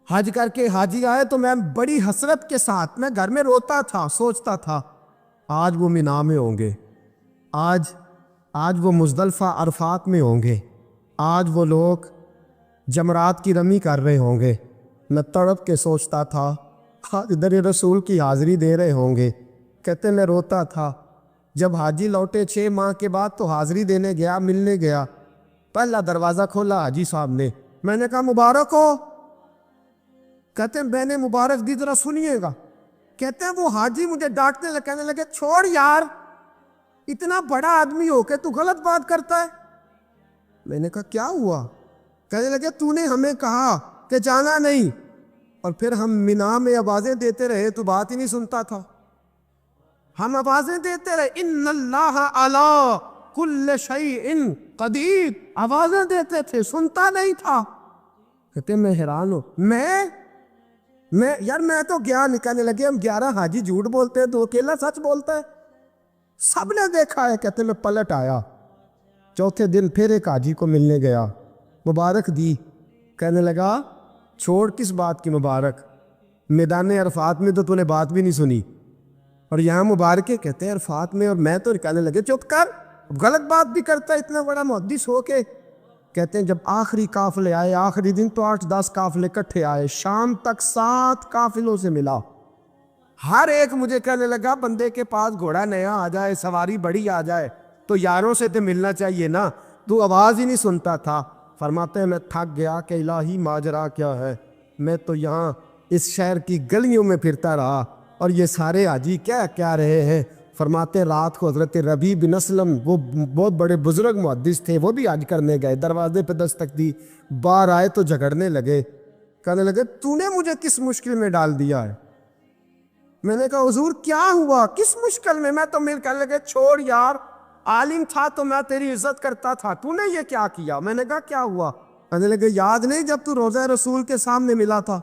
حج کر کے، حاجی آئے تو میں بڑی حسرت کے ساتھ، میں گھر میں روتا تھا، سوچتا تھا آج وہ مینا میں ہوں گے، آج وہ مزدلفہ عرفات میں ہوں گے، آج وہ لوگ جمرات کی رمی کر رہے ہوں گے، میں تڑپ کے سوچتا تھا آج در رسول کی حاضری دے رہے ہوں گے۔ کہتے میں روتا تھا، جب حاجی لوٹے 6 ماہ کے بعد تو حاضری دینے گیا، ملنے گیا، پہلا دروازہ کھولا حاجی صاحب نے، میں نے کہا مبارک ہو۔ کہتے ہیں میں نے مبارک دی، ذرا سنیے گا۔ کہتے ہیں وہ حاجی مجھے ڈانٹنے لگے، کہنے لگے چھوڑ یار، اتنا بڑا آدمی ہو کے تو غلط بات کرتا ہے۔ میں نے کہا کیا ہوا؟ کہنے لگے تو نے ہمیں کہا کہ جانا نہیں، اور پھر ہم مینا میں آوازیں دیتے رہے تو بات ہی نہیں سنتا تھا، ہم آوازیں دیتے رہے ان اللہ علی کل شیء قدیر، آوازیں دیتے تھے، سنتا نہیں تھا۔ کہتے میں حیران ہوں، یار میں تو گیا نہیں۔ کہنے لگے ہم 11 حاجی جھوٹ بولتے ہیں تو اکیلا سچ بولتا ہے، سب نے دیکھا ہے۔ کہتے میں پلٹ آیا، چوتھے دن پھر ایک حاجی کو ملنے گیا، مبارک دی۔ کہنے لگا چھوڑ کس بات کی مبارک، میدان عرفات میں تو نے بات بھی نہیں سنی، اور یہاں مبارکیں کہتے ہیں عرفات میں، اور میں تو کہنے لگے چپ کر، غلط بات بھی کرتا ہے اتنا بڑا محدث ہو کے۔ کہتے ہیں جب آخری قافلے آئے، آخری دن تو 8-10 قافلے کٹھے آئے، شام تک 7 قافلوں سے ملا، ہر ایک مجھے کہنے لگا بندے کے پاس گھوڑا نیا آ جائے، سواری بڑی آ جائے تو یاروں سے تو ملنا چاہیے نا، تو آواز ہی نہیں سنتا تھا۔ فرماتے ہیں میں تھک گیا کہ الہی ماجرا کیا ہے، میں تو یہاں اس شہر کی گلیوں میں پھرتا رہا اور یہ سارے حاجی کیا رہے ہیں۔ فرماتے ہیں رات کو حضرت ربیع بن اسلم، وہ بہت بڑے بزرگ محدث تھے، وہ بھی حج کرنے گئے، دروازے پہ دستک دی، باہر آئے تو جھگڑنے لگے، کہنے لگے تو نے مجھے کس مشکل میں ڈال دیا ہے؟ میں نے کہا حضور کیا ہوا، کس مشکل میں؟ میں تو کہنے لگے چھوڑ یار، عالم تھا تو میں تیری عزت کرتا تھا، تو نے یہ کیا کیا؟ میں نے کہا کیا ہوا؟ کہنے لگے یاد نہیں جب تو روضہ رسول کے سامنے ملا تھا،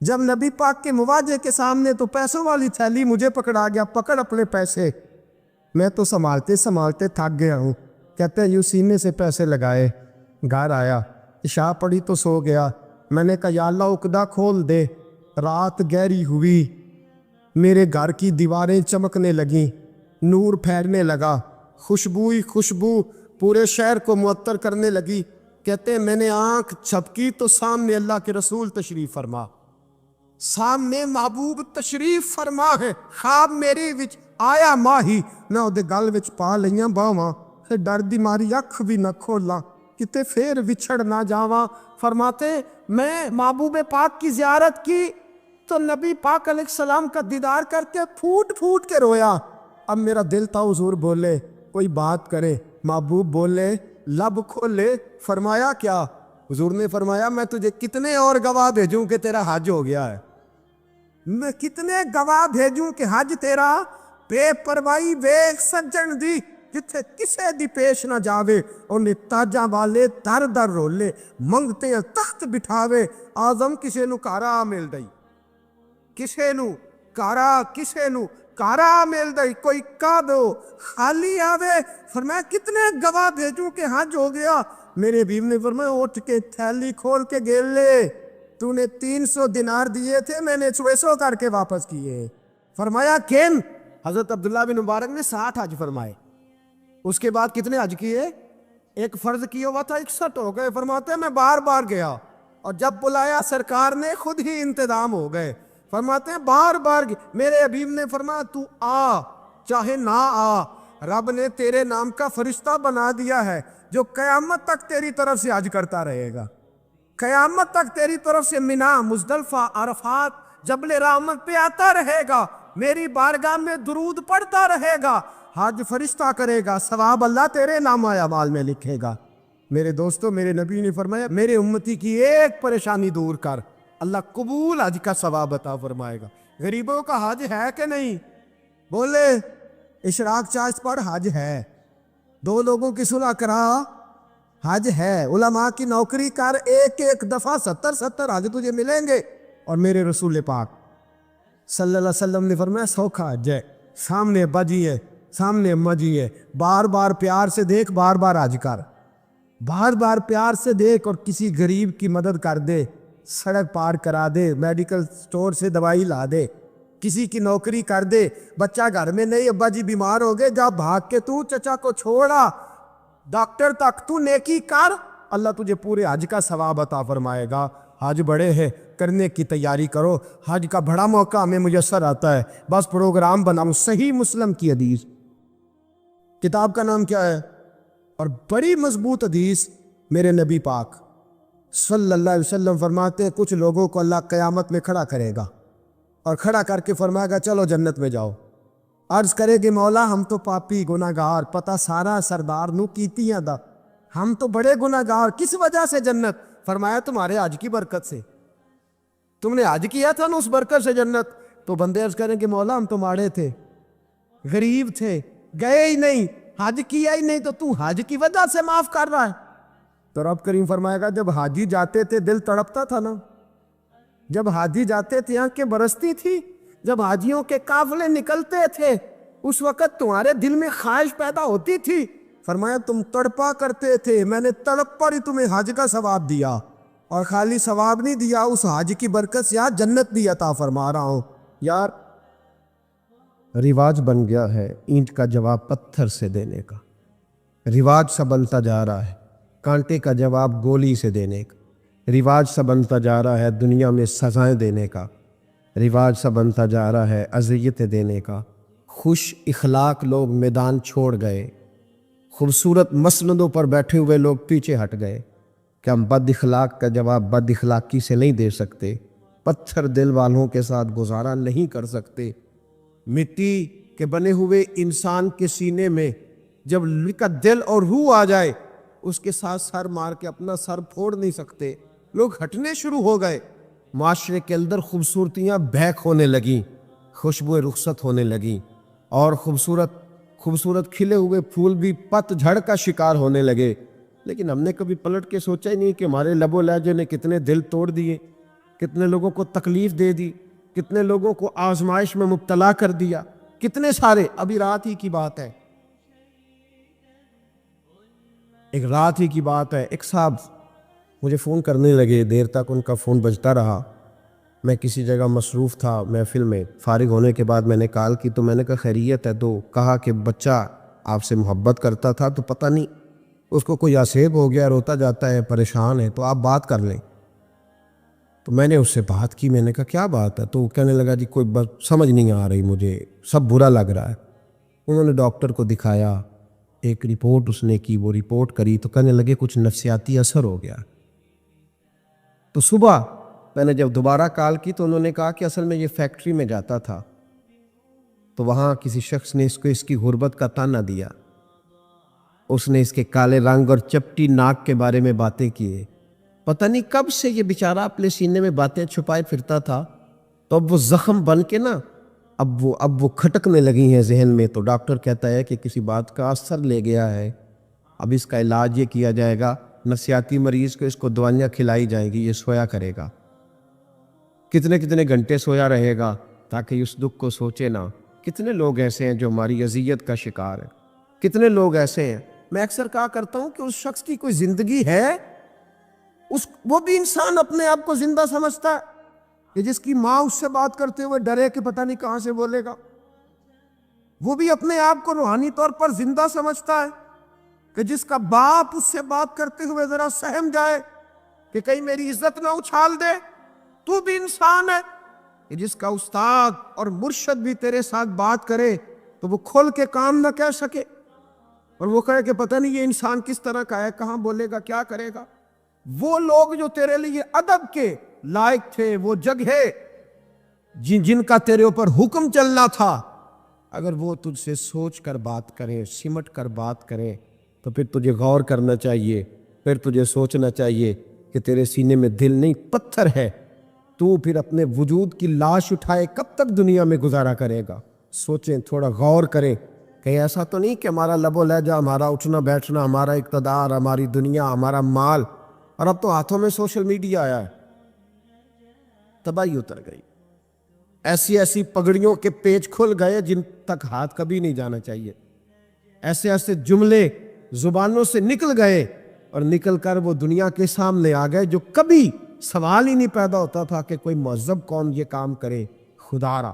جب نبی پاک کے مواجہ کے سامنے تو پیسوں والی تھیلی مجھے پکڑا گیا، پکڑ اپنے پیسے، میں تو سنبھالتے سنبھالتے تھک گیا ہوں۔ کہتے ہیں یوں سینے سے پیسے لگائے، گھر آیا، عشاء پڑھی تو سو گیا۔ میں نے کہا یا اللہ عقدہ کھول دے۔ رات گہری ہوئی، میرے گھر کی دیواریں چمکنے لگیں، نور پھیرنے لگا، خوشبو ہی خوشبو پورے شہر کو معطر کرنے لگی۔ کہتے ہیں میں نے آنکھ جھپکی تو سامنے اللہ کے رسول تشریف فرما، سامنے محبوب تشریف فرما ہے۔ خواب میری وچ آیا ماہی، میں اودے گل وچ پا لئیاں باواں، پھر ڈر دی ماری اکھ بھی نہ کھولاں، کتے پھر وچھڑ نہ جاواں۔ فرماتے میں محبوب پاک کی زیارت کی تو نبی پاک علیہ السلام کا دیدار کر کے پھوٹ پھوٹ کے رویا۔ اب میرا دل تھا حضور بولے کوئی بات کرے، محبوب بولے لب کھولے۔ فرمایا کیا؟ حضور نے فرمایا میں تجھے کتنے اور گواہ بھیجوں کہ تیرا حج ہو گیا ہے، میں کتنے گواہ بھیجوں کہ حج تیرا بے پرواہی ویکھ سجن دی، جتھے کسے دی پیش نہ جاوے، انہیں تاجاں والے در در رولے، منگتے تخت بٹھاوے، آزم کسے نو کارا مل دئی، کسے نو کارا، کسے نو کارا مل دئی، کوئی کا دو خالی آوے۔ فرمایا کتنے گواہ بھیجوں کہ حج ہو گیا؟ میرے بیوی نے فرمایا اٹھ کے تھیلی کھول کے گیل لے، تو نے 300 دینار دیے تھے، میں نے 600 کر کے واپس کیے۔ فرمایا کن؟ حضرت عبداللہ بن مبارک نے 60 حج فرمائے۔ اس کے بعد کتنے حج کیے؟ ایک فرض کیا ہوا تھا 61 ہو گئے۔ فرماتے ہیں میں بار بار گیا اور جب بلایا سرکار نے خود ہی انتظام ہو گئے۔ فرماتے ہیں بار بار میرے حبیب نے فرمایا تو آ چاہے نہ آ، رب نے تیرے نام کا فرشتہ بنا دیا ہے جو قیامت تک تیری طرف سے حج کرتا رہے گا، قیامت تک تیری طرف سے منا، مزدلفہ، عرفات، جبل رحمت پہ آتا رہے گا، میری بارگاہ میں درود پڑھتا رہے گا، حج فرشتہ کرے گا، ثواب اللہ تیرے نام اعمال میں لکھے گا۔ میرے دوستو، میرے نبی نے فرمایا میرے امتی کی ایک پریشانی دور کر، اللہ قبول حج کا ثواب عطا فرمائے گا۔ غریبوں کا حج ہے کہ نہیں؟ بولے اشراق چاشت پڑھ، حج ہے۔ 2 لوگوں کی صلح کرا، حج ہے۔ علماء کی نوکری کر، ایک ایک دفعہ 70 حج تجھے ملیں گے۔ اور میرے رسول پاک صلی اللہ علیہ وسلم نے فرمایا سوکھا حج ہے، سامنے بجی ہے، سامنے مجی ہے، بار بار پیار سے دیکھ، بار بار حج کر، بار بار پیار سے دیکھ، اور کسی غریب کی مدد کر دے، سڑک پار کرا دے، میڈیکل سٹور سے دوائی لا دے، کسی کی نوکری کر دے، بچہ گھر میں نہیں، ابا جی بیمار ہو گئے، جا بھاگ کے تو چچا کو چھوڑا ڈاکٹر تک، تو نیکی کر، اللہ تجھے پورے حج کا ثواب عطا فرمائے گا۔ حج بڑے ہیں، کرنے کی تیاری کرو، حج کا بڑا موقع ہمیں میسر آتا ہے، بس پروگرام بناؤ۔ صحیح مسلم کی حدیث، کتاب کا نام کیا ہے؟ اور بڑی مضبوط حدیث، میرے نبی پاک صلی اللہ علیہ وسلم فرماتے ہیں کچھ لوگوں کو اللہ قیامت میں کھڑا کرے گا اور کھڑا کر کے فرمائے گا چلو جنت میں جاؤ۔ عرض کرے گی مولا ہم تو پاپی گناہگار، پتہ سارا سردار نو کیتیاں دا، ہم تو بڑے گناہگار، کس وجہ سے جنت؟ فرمایا تمہارے حج کی برکت سے، تم نے حج کیا تھا نا، اس برکت سے جنت۔ تو بندے عرض کریں کہ مولا ہم تو ماڑے تھے، غریب تھے، گئے ہی نہیں، حج کیا ہی نہیں، تو حج کی وجہ سے معاف کر رہا ہے؟ تو رب کریم فرمائے گا جب حاجی جاتے تھے دل تڑپتا تھا نا، جب حاجی جاتے تھے آنکھیں برستی تھی، جب حاجیوں کے قافلے نکلتے تھے اس وقت تمہارے دل میں خواہش پیدا ہوتی تھی۔ فرمایا تم تڑپا کرتے تھے، میں نے تڑپ پر ہی تمہیں حج کا ثواب دیا، اور خالی ثواب نہیں دیا، اس حج کی برکت سے آج جنت بھی عطا فرما رہا ہوں۔ یار رواج بن گیا ہے اینٹ کا جواب پتھر سے دینے کا، رواج سا بنتا جا رہا ہے کانٹے کا جواب گولی سے دینے کا، رواج سا بنتا جا رہا ہے دنیا میں سزائیں دینے کا، رواج سا بنتا جا رہا ہے اذیتیں دینے کا۔ خوش اخلاق لوگ میدان چھوڑ گئے، خوبصورت مسندوں پر بیٹھے ہوئے لوگ پیچھے ہٹ گئے کہ ہم بد اخلاق کا جواب بد اخلاقی سے نہیں دے سکتے، پتھر دل والوں کے ساتھ گزارا نہیں کر سکتے۔ مٹی کے بنے ہوئے انسان کے سینے میں جب کا دل اور روح آ جائے اس کے ساتھ سر مار کے اپنا سر پھوڑ نہیں سکتے، لوگ ہٹنے شروع ہو گئے، معاشرے کے اندر خوبصورتیاں بہک ہونے لگیں، خوشبوئیں رخصت ہونے لگیں، اور خوبصورت کھلے ہوئے پھول بھی پت جھڑ کا شکار ہونے لگے۔ لیکن ہم نے کبھی پلٹ کے سوچا ہی نہیں کہ ہمارے لب و لہجے نے کتنے دل توڑ دیے، کتنے لوگوں کو تکلیف دے دی، کتنے لوگوں کو آزمائش میں مبتلا کر دیا، کتنے سارے۔ ابھی رات ہی کی بات ہے، ایک صاحب مجھے فون کرنے لگے، دیر تک ان کا فون بجتا رہا، میں کسی جگہ مصروف تھا محفل میں، فارغ ہونے کے بعد میں نے کال کی تو میں نے کہا خیریت ہے؟ تو کہا کہ بچہ آپ سے محبت کرتا تھا تو پتہ نہیں اس کو کوئی آسیب ہو گیا، روتا جاتا ہے، پریشان ہے، تو آپ بات کر لیں۔ تو میں نے اس سے بات کی، میں نے کہا کیا بات ہے؟ تو وہ کہنے لگا جی کوئی بات سمجھ نہیں آ رہی، مجھے سب برا لگ رہا ہے۔ انہوں نے ڈاکٹر کو دکھایا، ایک رپورٹ اس نے کی، وہ رپورٹ کری تو کہنے لگے کچھ نفسیاتی اثر ہو گیا۔ تو صبح میں نے جب دوبارہ کال کی تو انہوں نے کہا کہ اصل میں یہ فیکٹری میں جاتا تھا تو وہاں کسی شخص نے اس کی غربت کا تانا دیا، اس نے اس کے کالے رنگ اور چپٹی ناک کے بارے میں باتیں کیے، پتہ نہیں کب سے یہ بیچارہ اپنے سینے میں باتیں چھپائے پھرتا تھا، تو اب وہ زخم بن کے نا اب وہ کھٹکنے لگی ہیں ذہن میں۔ تو ڈاکٹر کہتا ہے کہ کسی بات کا اثر لے گیا ہے، اب اس کا علاج یہ کیا جائے گا، نفسیاتی مریض کو اس کو دوائیاں کھلائی جائیں گی، یہ سویا کرے گا، کتنے کتنے گھنٹے سویا رہے گا تاکہ اس دکھ کو سوچے نہ۔ کتنے لوگ ایسے ہیں جو ہماری اذیت کا شکار ہیں، کتنے لوگ ایسے ہیں۔ میں اکثر کہا کرتا ہوں کہ اس شخص کی کوئی زندگی ہے، وہ بھی انسان اپنے آپ کو زندہ سمجھتا ہے کہ جس کی ماں اس سے بات کرتے ہوئے ڈرے کہ پتہ نہیں کہاں سے بولے گا، وہ بھی اپنے آپ کو روحانی طور پر زندہ سمجھتا ہے کہ جس کا باپ اس سے بات کرتے ہوئے ذرا سہم جائے کہ کہیں میری عزت نہ اچھال دے۔ تو بھی انسان ہے کہ جس کا استاد اور مرشد بھی تیرے ساتھ بات کرے تو وہ کھول کے کام نہ کہہ سکے، اور وہ کہے کہ پتہ نہیں یہ انسان کس طرح کا ہے، کہاں بولے گا، کیا کرے گا۔ وہ لوگ جو تیرے لیے ادب کے لائق تھے، وہ جگہ جن کا تیرے اوپر حکم چلنا تھا، اگر وہ تجھ سے سوچ کر بات کریں، سمٹ کر بات کریں، تو پھر تجھے غور کرنا چاہیے، پھر تجھے سوچنا چاہیے کہ تیرے سینے میں دل نہیں پتھر ہے، تو پھر اپنے وجود کی لاش اٹھائے کب تک دنیا میں گزارا کرے گا۔ سوچیں، تھوڑا غور کریں، کہیں ایسا تو نہیں کہ ہمارا لب و لہجہ، ہمارا اٹھنا بیٹھنا، ہمارا اقتدار، ہماری دنیا، ہمارا مال، اور اب تو ہاتھوں میں سوشل میڈیا آیا ہے، تباہی اتر گئی، ایسی ایسی پگڑیوں کے پیچ کھل گئے جن تک ہاتھ کبھی نہیں جانا چاہیے، ایسے ایسے جملے زبانوں سے نکل گئے اور نکل کر وہ دنیا کے سامنے آ گئے جو کبھی سوال ہی نہیں پیدا ہوتا تھا کہ کوئی مہذب قوم یہ کام کرے۔ خدا را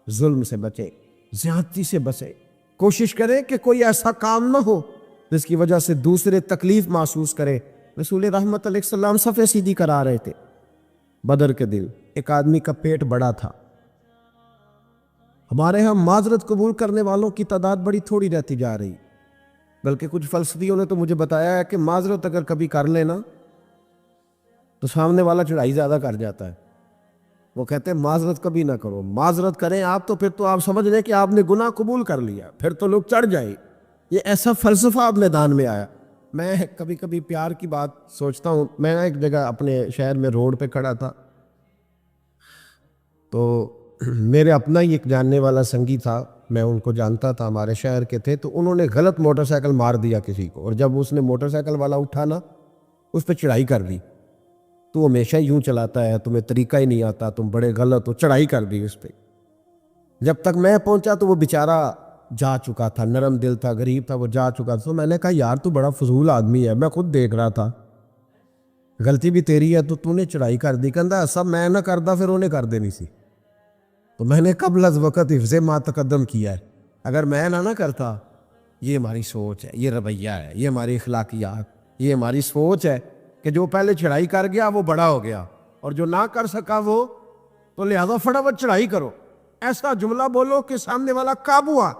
ظلم سے بچے، زیادتی سے بچے، کوشش کرے کہ کوئی ایسا کام نہ ہو جس کی وجہ سے دوسرے تکلیف محسوس کرے۔ رسول رحمت علیہ السلام صفے سیدھی کرا رہے تھے بدر کے دن، ایک آدمی کا پیٹ بڑا تھا۔ ہمارے ہاں معذرت قبول کرنے والوں کی تعداد بڑی تھوڑی رہتی جا رہی، بلکہ کچھ فلسفیوں نے تو مجھے بتایا ہے کہ معذرت اگر کبھی کر لینا تو سامنے والا چڑھائی زیادہ کر جاتا ہے۔ وہ کہتے ہیں معذرت کبھی نہ کرو، معذرت کریں آپ تو پھر تو آپ سمجھ لیں کہ آپ نے گناہ قبول کر لیا، پھر تو لوگ چڑھ جائیں۔ یہ ایسا فلسفہ اب میدان میں آیا۔ میں کبھی کبھی پیار کی بات سوچتا ہوں، میں ایک جگہ اپنے شہر میں روڈ پہ کھڑا تھا تو میرے اپنا ہی ایک جاننے والا سنگی تھا، میں ان کو جانتا تھا، ہمارے شہر کے تھے، تو انہوں نے غلط موٹر سائیکل مار دیا کسی کو، اور جب اس نے موٹر سائیکل والا اٹھا نا اس پہ چڑھائی کر دی۔ تو ہمیشہ یوں چلاتا ہے، تمہیں طریقہ ہی نہیں آتا، تم بڑے غلط ہو، چڑھائی کر دی اس پہ۔ جب تک میں پہنچا تو وہ بیچارہ جا چکا تھا، نرم دل تھا، غریب تھا، وہ جا چکا تھا۔ تو میں نے کہا یار تو بڑا فضول آدمی ہے، میں خود دیکھ رہا تھا، غلطی بھی تیری ہے تو نے چڑھائی کر دی۔ کہندا سب میں نہ کردا پھر انہیں کر دینی سی۔ تو میں نے قبل از وقت حفظ ما تقدم کیا ہے، اگر میں نہ کرتا، یہ ہماری سوچ ہے، یہ رویہ ہے، یہ ہماری اخلاقیات، یہ ہماری سوچ ہے کہ جو پہلے چڑھائی کر گیا وہ بڑا ہو گیا، اور جو نہ کر سکا وہ تو لہذا فٹافٹ چڑھائی کرو، ایسا جملہ بولو کہ سامنے والا قابو آ،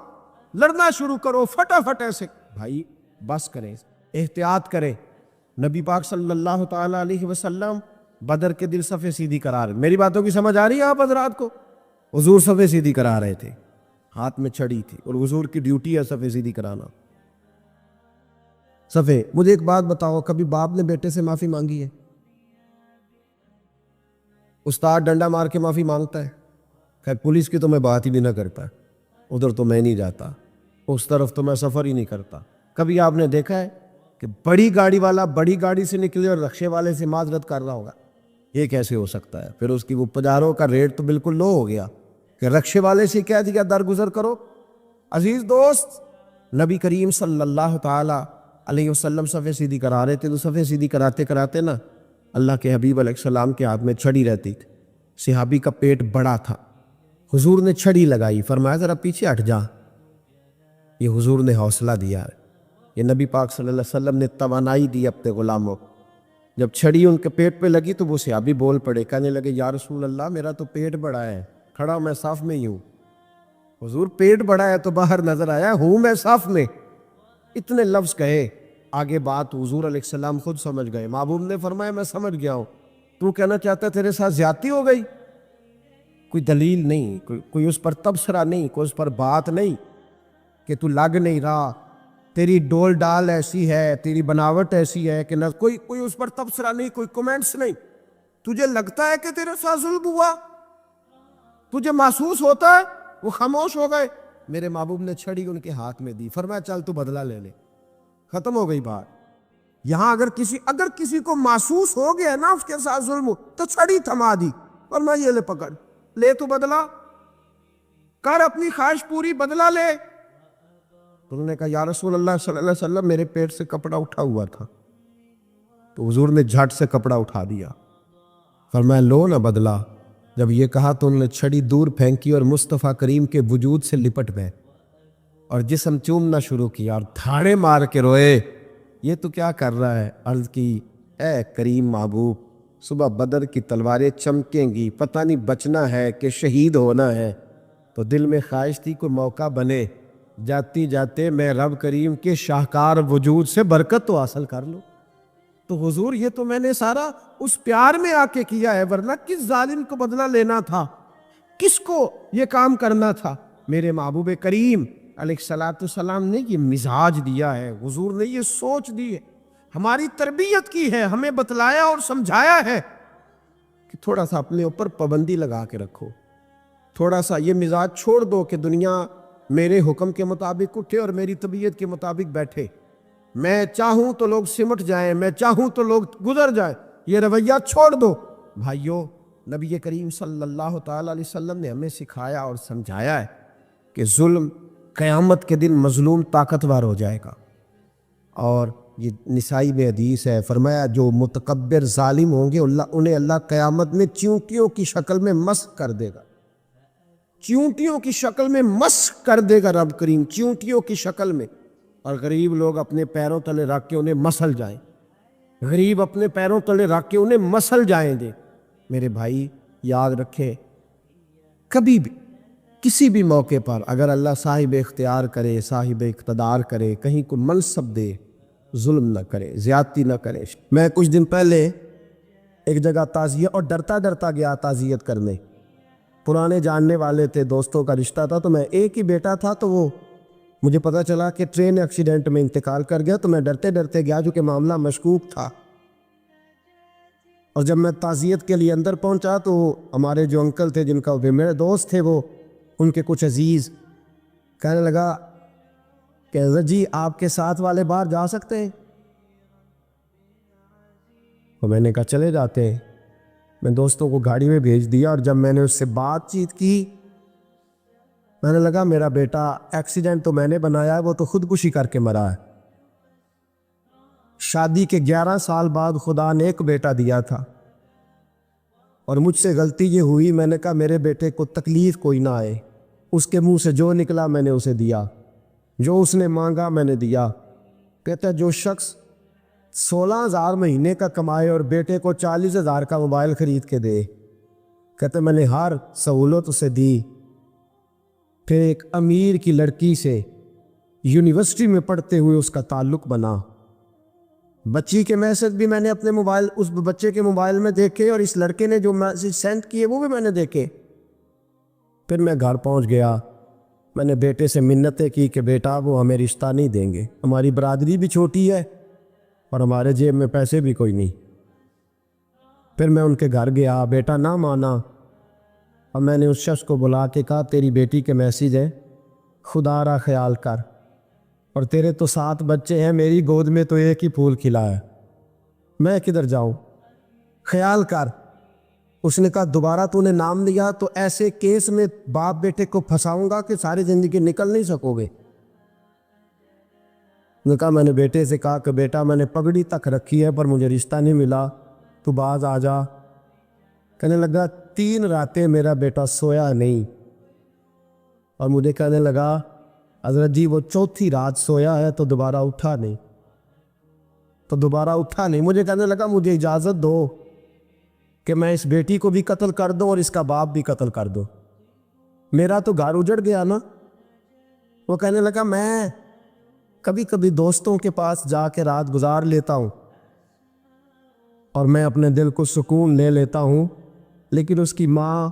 لڑنا شروع کرو فٹافٹ ایسے۔ بھائی بس کریں، احتیاط کریں۔ نبی پاک صلی اللہ تعالیٰ علیہ وسلم بدر کے دل صفے سیدھی کرا رہے، میری باتوں کی سمجھ آ رہی ہے آپ حضرات کو؟ حضور صفے سیدھی کرا رہے تھے، ہاتھ میں چھڑی تھی، اور حضور کی ڈیوٹی ہے صفے سیدھی کرانا۔ صفے، مجھے ایک بات بتاؤ، کبھی باپ نے بیٹے سے معافی مانگی ہے؟ استاد ڈنڈا مار کے معافی مانگتا ہے؟ خیر پولیس کی تو میں بات ہی بھی نہ کرتا، ادھر تو میں نہیں جاتا، اس طرف تو میں سفر ہی نہیں کرتا۔ کبھی آپ نے دیکھا ہے کہ بڑی گاڑی والا بڑی گاڑی سے نکلے اور رکشے والے سے معذرت کر رہا ہوگا، یہ کیسے ہو سکتا ہے؟ پھر اس کی وہ پجاروں کا ریٹ تو بالکل لو ہو گیا کہ رکشے والے سے کہہ دیا درگزر کرو۔ عزیز دوست، نبی کریم صلی اللہ تعالی علیہ وسلم صفحے سیدھی کرا رہے تھے، تو صفحے سیدھی کراتے کراتے نا اللہ کے حبیب علیہ السلام کے ہاتھ میں چھڑی رہتی تھی۔ صحابی کا پیٹ بڑا تھا، حضور نے چھڑی لگائی، فرمایا ذرا پیچھے ہٹ جا۔ یہ حضور نے حوصلہ دیا ہے، یہ نبی پاک صلی اللہ علیہ وسلم نے توانائی دی اپنے غلاموں کو۔ جب چھڑی ان کے پیٹ پہ لگی تو وہ صحابی بول پڑے، کہنے لگے یا رسول اللہ میرا تو پیٹ بڑا ہے، کھڑا میں صف میں ہی ہوں۔ حضور پیٹ بڑا ہے تو باہر نظر آیا، ہوں میں صف میں۔ اتنے لفظ کہے، آگے بات حضور علیہ السلام خود سمجھ گئے۔ محبوب نے فرمایا میں سمجھ گیا ہوں، تو کہنا چاہتا ہے تیرے ساتھ زیادتی ہو گئی؟ کوئی دلیل نہیں، کوئی اس پر تبصرہ نہیں، کوئی اس پر بات نہیں کہ تو لگ نہیں رہا، تیری ڈول ڈال ایسی ہے، تیری بناوٹ ایسی ہے کہ نہ کوئی اس پر تبصرہ نہیں، کوئی کومنٹس نہیں۔ تجھے لگتا ہے کہ تیرے ساتھ ظلم ہوا، تجھے محسوس ہوتا ہے؟ وہ خاموش ہو گئے۔ میرے محبوب نے چھڑی ان کے ہاتھ میں دی، فرمایا چل تو بدلہ لے لے، ختم ہو گئی بات۔ یہاں اگر کسی کو محسوس ہو گیا نا اس کے ساتھ ظلم تو چھڑی تھما دی، فرمایا یہ لے پکڑ، لے تو بدلہ کر، اپنی خواہش پوری، بدلہ لے۔ انہوں نے کہا یا رسول اللہ صلی اللہ علیہ وسلم میرے پیٹ سے کپڑا اٹھا ہوا تھا، تو حضور نے جھٹ سے کپڑا اٹھا دیا، فرمایا لو نہ بدلہ۔ جب یہ کہا تو انہوں نے چھڑی دور پھینکی اور مصطفیٰ کریم کے وجود سے لپٹ گئے اور جسم چومنا شروع کیا اور دھاڑے مار کے روئے، یہ تو کیا کر رہا ہے؟ عرض کی اے کریم محبوب، صبح بدر کی تلواریں چمکیں گی، پتہ نہیں بچنا ہے کہ شہید ہونا ہے، تو دل میں خواہش تھی کوئی موقع بنے، جاتی جاتے میں رب کریم کے شاہکار وجود سے برکت تو حاصل کر لوں۔ تو حضور یہ تو میں نے سارا اس پیار میں آ کے کیا ہے، ورنہ کس ظالم کو بدلہ لینا تھا، کس کو یہ کام کرنا تھا؟ میرے محبوب کریم علیہ السلام نے یہ مزاج دیا ہے، حضور نے یہ سوچ دی ہے، ہماری تربیت کی ہے، ہمیں بتلایا اور سمجھایا ہے کہ تھوڑا سا اپنے اوپر پابندی لگا کے رکھو، تھوڑا سا یہ مزاج چھوڑ دو کہ دنیا میرے حکم کے مطابق اٹھے اور میری طبیعت کے مطابق بیٹھے، میں چاہوں تو لوگ سمٹ جائیں، میں چاہوں تو لوگ گزر جائیں، یہ رویہ چھوڑ دو۔ بھائیو، نبی کریم صلی اللہ تعالی علیہ وسلم نے ہمیں سکھایا اور سمجھایا ہے کہ ظلم قیامت کے دن مظلوم طاقتور ہو جائے گا، اور یہ نسائی میں حدیث ہے، فرمایا جو متکبر ظالم ہوں گے انہیں اللہ قیامت میں چیونٹیوں کی شکل میں مسخ کر دے گا، چیونٹیوں کی شکل میں مسخ کر دے گا رب کریم، چیونٹیوں کی شکل میں، اور غریب لوگ اپنے پیروں تلے رکھ کے انہیں مسل جائیں، غریب اپنے پیروں تلے رکھ کے انہیں مسل جائیں دے۔ میرے بھائی یاد رکھے، کبھی بھی کسی بھی موقع پر اگر اللہ صاحب اختیار کرے، صاحب اقتدار کرے، کہیں کو منصب دے، ظلم نہ کرے، زیادتی نہ کرے۔ میں کچھ دن پہلے ایک جگہ تعزیت، اور ڈرتا ڈرتا گیا تعزیت کرنے، پرانے جاننے والے تھے، دوستوں کا رشتہ تھا، تو میں ایک ہی بیٹا تھا، تو وہ مجھے پتا چلا کہ ٹرین ایکسیڈنٹ میں انتقال کر گیا، تو میں ڈرتے ڈرتے گیا جو کہ معاملہ مشکوک تھا، اور جب میں تعزیت کے لیے اندر پہنچا تو ہمارے جو انکل تھے، جن کا میرے دوست تھے، وہ ان کے کچھ عزیز کہنے لگا کہ حضرت جی آپ کے ساتھ والے باہر جا سکتے ہیں؟ تو میں نے کہا چلے جاتے ہیں۔ میں دوستوں کو گاڑی میں بھیج دیا، اور جب میں نے اس سے بات چیت کی، میں نے لگا میرا بیٹا ایکسیڈنٹ تو میں نے بنایا ہے، وہ تو خودکشی کر کے مرا ہے۔ شادی کے 11 سال بعد خدا نے ایک بیٹا دیا تھا، اور مجھ سے غلطی یہ ہوئی، میں نے کہا میرے بیٹے کو تکلیف کوئی نہ آئے، اس کے منہ سے جو نکلا میں نے اسے دیا، جو اس نے مانگا میں نے دیا۔ کہتا ہے جو شخص 16,000 مہینے کا کمائے اور بیٹے کو 40,000 کا موبائل خرید کے دے، کہتے میں نے ہر سہولت اسے دی۔ پھر ایک امیر کی لڑکی سے یونیورسٹی میں پڑھتے ہوئے اس کا تعلق بنا، بچی کے میسج بھی میں نے اپنے موبائل، اس بچے کے موبائل میں دیکھے، اور اس لڑکے نے جو میسج سینڈ کیے وہ بھی میں نے دیکھے۔ پھر میں گھر پہنچ گیا، میں نے بیٹے سے منتیں کی کہ بیٹا وہ ہمیں رشتہ نہیں دیں گے، ہماری برادری بھی چھوٹی ہے اور ہمارے جیب میں پیسے بھی کوئی نہیں۔ پھر میں ان کے گھر گیا، بیٹا نہ مانا، اور میں نے اس شخص کو بلا کے کہا تیری بیٹی کے میسیج ہے، خدا را خیال کر، اور تیرے تو 7 بچے ہیں، میری گود میں تو ایک ہی پھول کھلا ہے، میں کدھر جاؤں؟ خیال کر۔ اس نے کہا دوبارہ تو نے نام لیا تو ایسے کیس میں باپ بیٹے کو پھنساؤں گا کہ ساری زندگی نکل نہیں سکو گے۔ نے کہا میں نے بیٹے سے کہا کہ بیٹا میں نے پگڑی تک رکھی ہے پر مجھے رشتہ نہیں ملا، تو باز آ جا۔ کہنے لگا 3 راتیں میرا بیٹا سویا نہیں، اور مجھے کہنے لگا حضرت جی وہ 4تھی رات سویا ہے تو دوبارہ اٹھا نہیں، مجھے کہنے لگا مجھے اجازت دو کہ میں اس بیٹی کو بھی قتل کر دوں اور اس کا باپ بھی قتل کر دوں، میرا تو گھر اجڑ گیا نا۔ وہ کہنے لگا میں کبھی کبھی دوستوں کے پاس جا کے رات گزار لیتا ہوں اور میں اپنے دل کو سکون لے لیتا ہوں، لیکن اس کی ماں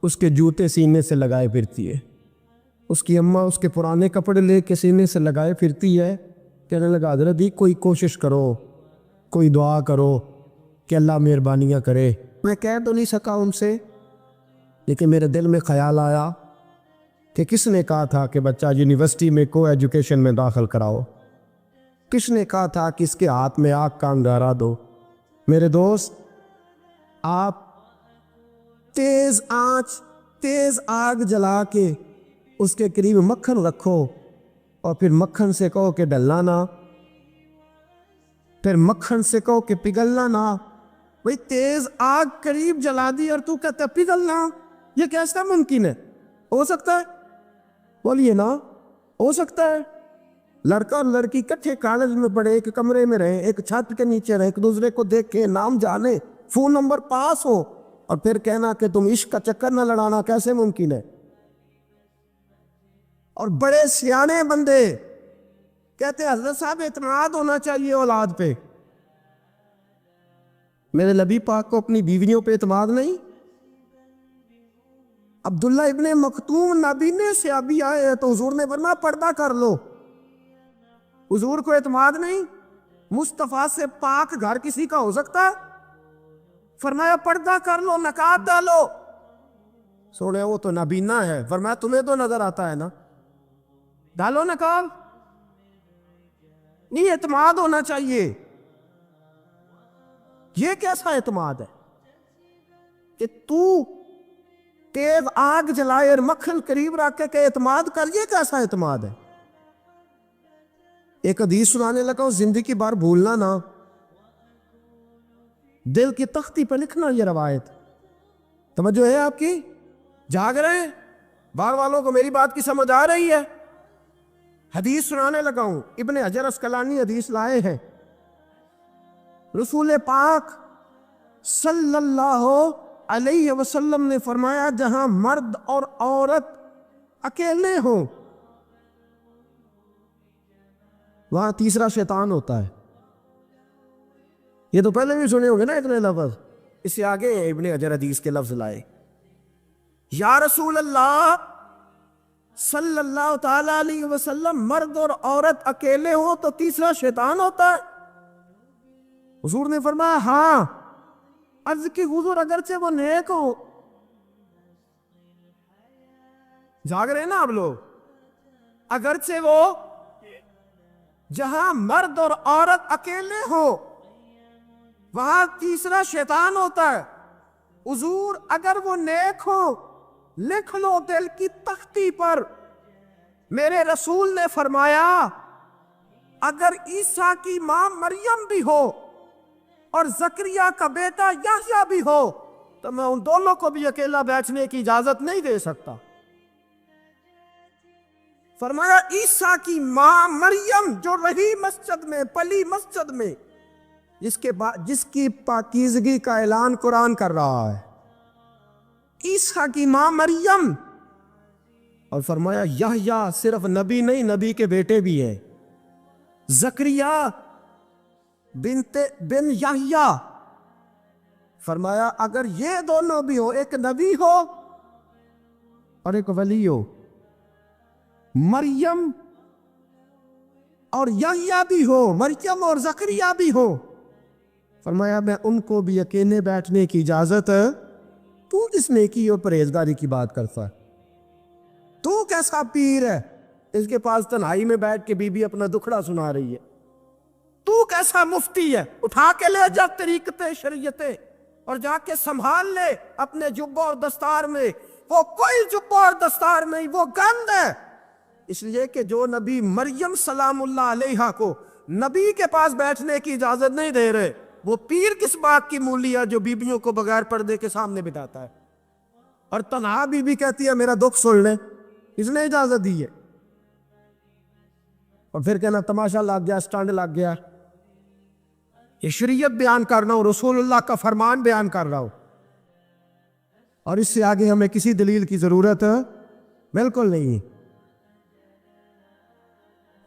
اس کے جوتے سینے سے لگائے پھرتی ہے، اس کی اماں اس کے پرانے کپڑے لے کے سینے سے لگائے پھرتی ہے۔ کہنے لگا حضرت جی کوئی کوشش کرو، کوئی دعا کرو کہ اللہ مہربانیاں کرے۔ میں کہہ تو نہیں سکا ان سے، لیکن میرے دل میں خیال آیا کہ کس نے کہا تھا کہ بچہ یونیورسٹی میں کو ایجوکیشن میں داخل کراؤ؟ کس نے کہا تھا کہ اس کے ہاتھ میں آگ کا انگارہ دو؟ میرے دوست، آپ تیز آنچ، تیز آگ جلا کے اس کے قریب مکھن رکھو اور پھر مکھن سے کہو کہ ڈلنا نہ، پھر مکھن سے کہو کہ پگھلنا نہ۔ بھئی تیز آگ قریب جلا دی اور تو کہتا پگھلنا، یہ کیسا ممکن ہے؟ ہو سکتا ہے؟ بولیے نا، ہو سکتا ہے؟ لڑکا اور لڑکی کٹھے کالج میں پڑھے، ایک کمرے میں رہیں، ایک چھت کے نیچے رہیں، ایک دوسرے کو دیکھیں، نام جانے، فون نمبر پاس ہو، اور پھر کہنا کہ تم عشق کا چکر نہ لڑانا، کیسے ممکن ہے؟ اور بڑے سیانے بندے کہتے ہیں حضرت صاحب اعتماد ہونا چاہیے اولاد پہ۔ میرے نبی پاک کو اپنی بیویوں پہ اعتماد نہیں؟ عبداللہ ابن مکتوم نابینے سے ابھی آئے ہیں تو حضور نے فرمایا پردہ کر لو، حضور کو اعتماد نہیں؟ مصطفیٰ سے پاک گھر کسی کا ہو سکتا ہے؟ فرمایا پردہ کر لو، نقاب ڈالو۔ سوڑے وہ تو نابینا ہے، فرمایا تمہیں تو نظر آتا ہے نا، ڈالو نقاب۔ نہیں، اعتماد ہونا چاہیے۔ یہ کیسا اعتماد ہے کہ تو تیز آگ جلائے اور مکھن قریب رکھ کے اعتماد کر؟ یہ کیسا اعتماد ہے؟ ایک حدیث سنانے لگا، زندگی بار بھولنا نہ، دل کی تختی پہ لکھنا یہ روایت۔ توجہ ہے آپ کی؟ جاگ رہے ہیں؟ باہر والوں کو میری بات کی سمجھ آ رہی ہے؟ حدیث سنانے لگا ہوں، ابن حجر اسقلانی حدیث لائے ہیں، رسول پاک صلی اللہ علیہ وسلم نے فرمایا جہاں مرد اور عورت اکیلے ہوں وہاں تیسرا شیطان ہوتا ہے۔ یہ تو پہلے بھی سنے ہوں گے نا اتنے لفظ، اس سے آگے ابن حجر حدیث کے لفظ لائے، یا رسول اللہ صلی اللہ تعالی علیہ وسلم مرد اور عورت اکیلے ہوں تو تیسرا شیطان ہوتا ہے؟ حضور نے فرمایا ہاں۔ عرض کی حضور اگرچہ وہ نیک ہو، جاگ رہے نا آپ لوگ، اگرچہ وہ جہاں مرد اور عورت اکیلے ہو وہاں تیسرا شیطان ہوتا ہے۔ حضور اگر وہ نیک ہو لکھ لو دل کی تختی پر، میرے رسول نے فرمایا اگر عیسیٰ کی ماں مریم بھی ہو اور زکریا کا بیٹا یحییٰ بھی ہو تو میں ان دونوں کو بھی اکیلا بیٹھنے کی اجازت نہیں دے سکتا۔ فرمایا عیسیٰ کی ماں مریم جو رہی مسجد میں، پلی مسجد میں، جس کی پاکیزگی کا اعلان قرآن کر رہا ہے، عیسیٰ کی ماں مریم، اور فرمایا یحییٰ صرف نبی نہیں، نبی کے بیٹے بھی ہیں، زکریا بن یحییٰ، فرمایا اگر یہ دونوں بھی ہو، ایک نبی ہو اور ایک ولی ہو، مریم اور یحییٰ بھی ہو، مریم اور زکریا بھی ہو، فرمایا میں ان کو بھی اکیلے بیٹھنے کی اجازت ہے۔ تو کس نیکی اور پرہیزگاری کی بات کرتا ہے؟ تو کیسا پیر ہے اس کے پاس تنہائی میں بیٹھ کے بی بی اپنا دکھڑا سنا رہی ہے. تو کیسا مفتی ہے؟ اٹھا کے لے جا طریقت شریعتیں اور جا کے سنبھال لے اپنے جبہ اور دستار میں. وہ کوئی جبہ اور دستار نہیں، وہ گند ہے. اس لیے کہ جو نبی مریم سلام اللہ علیہا کو نبی کے پاس بیٹھنے کی اجازت نہیں دے رہے، وہ پیر کس بات کی مولی ہے جو بیبیوں کو بغیر پردے کے سامنے بٹھاتا ہے؟ اور تنہا بی بی کہتی ہے میرا دکھ سن لیں، اس نے اجازت دی ہے. اور پھر کہنا تماشا لگ گیا، سٹنڈ لگ گیا. یہ شریعت بیان کر رہا ہوں، رسول اللہ کا فرمان بیان کر رہا ہوں، اور اس سے آگے ہمیں کسی دلیل کی ضرورت بالکل نہیں.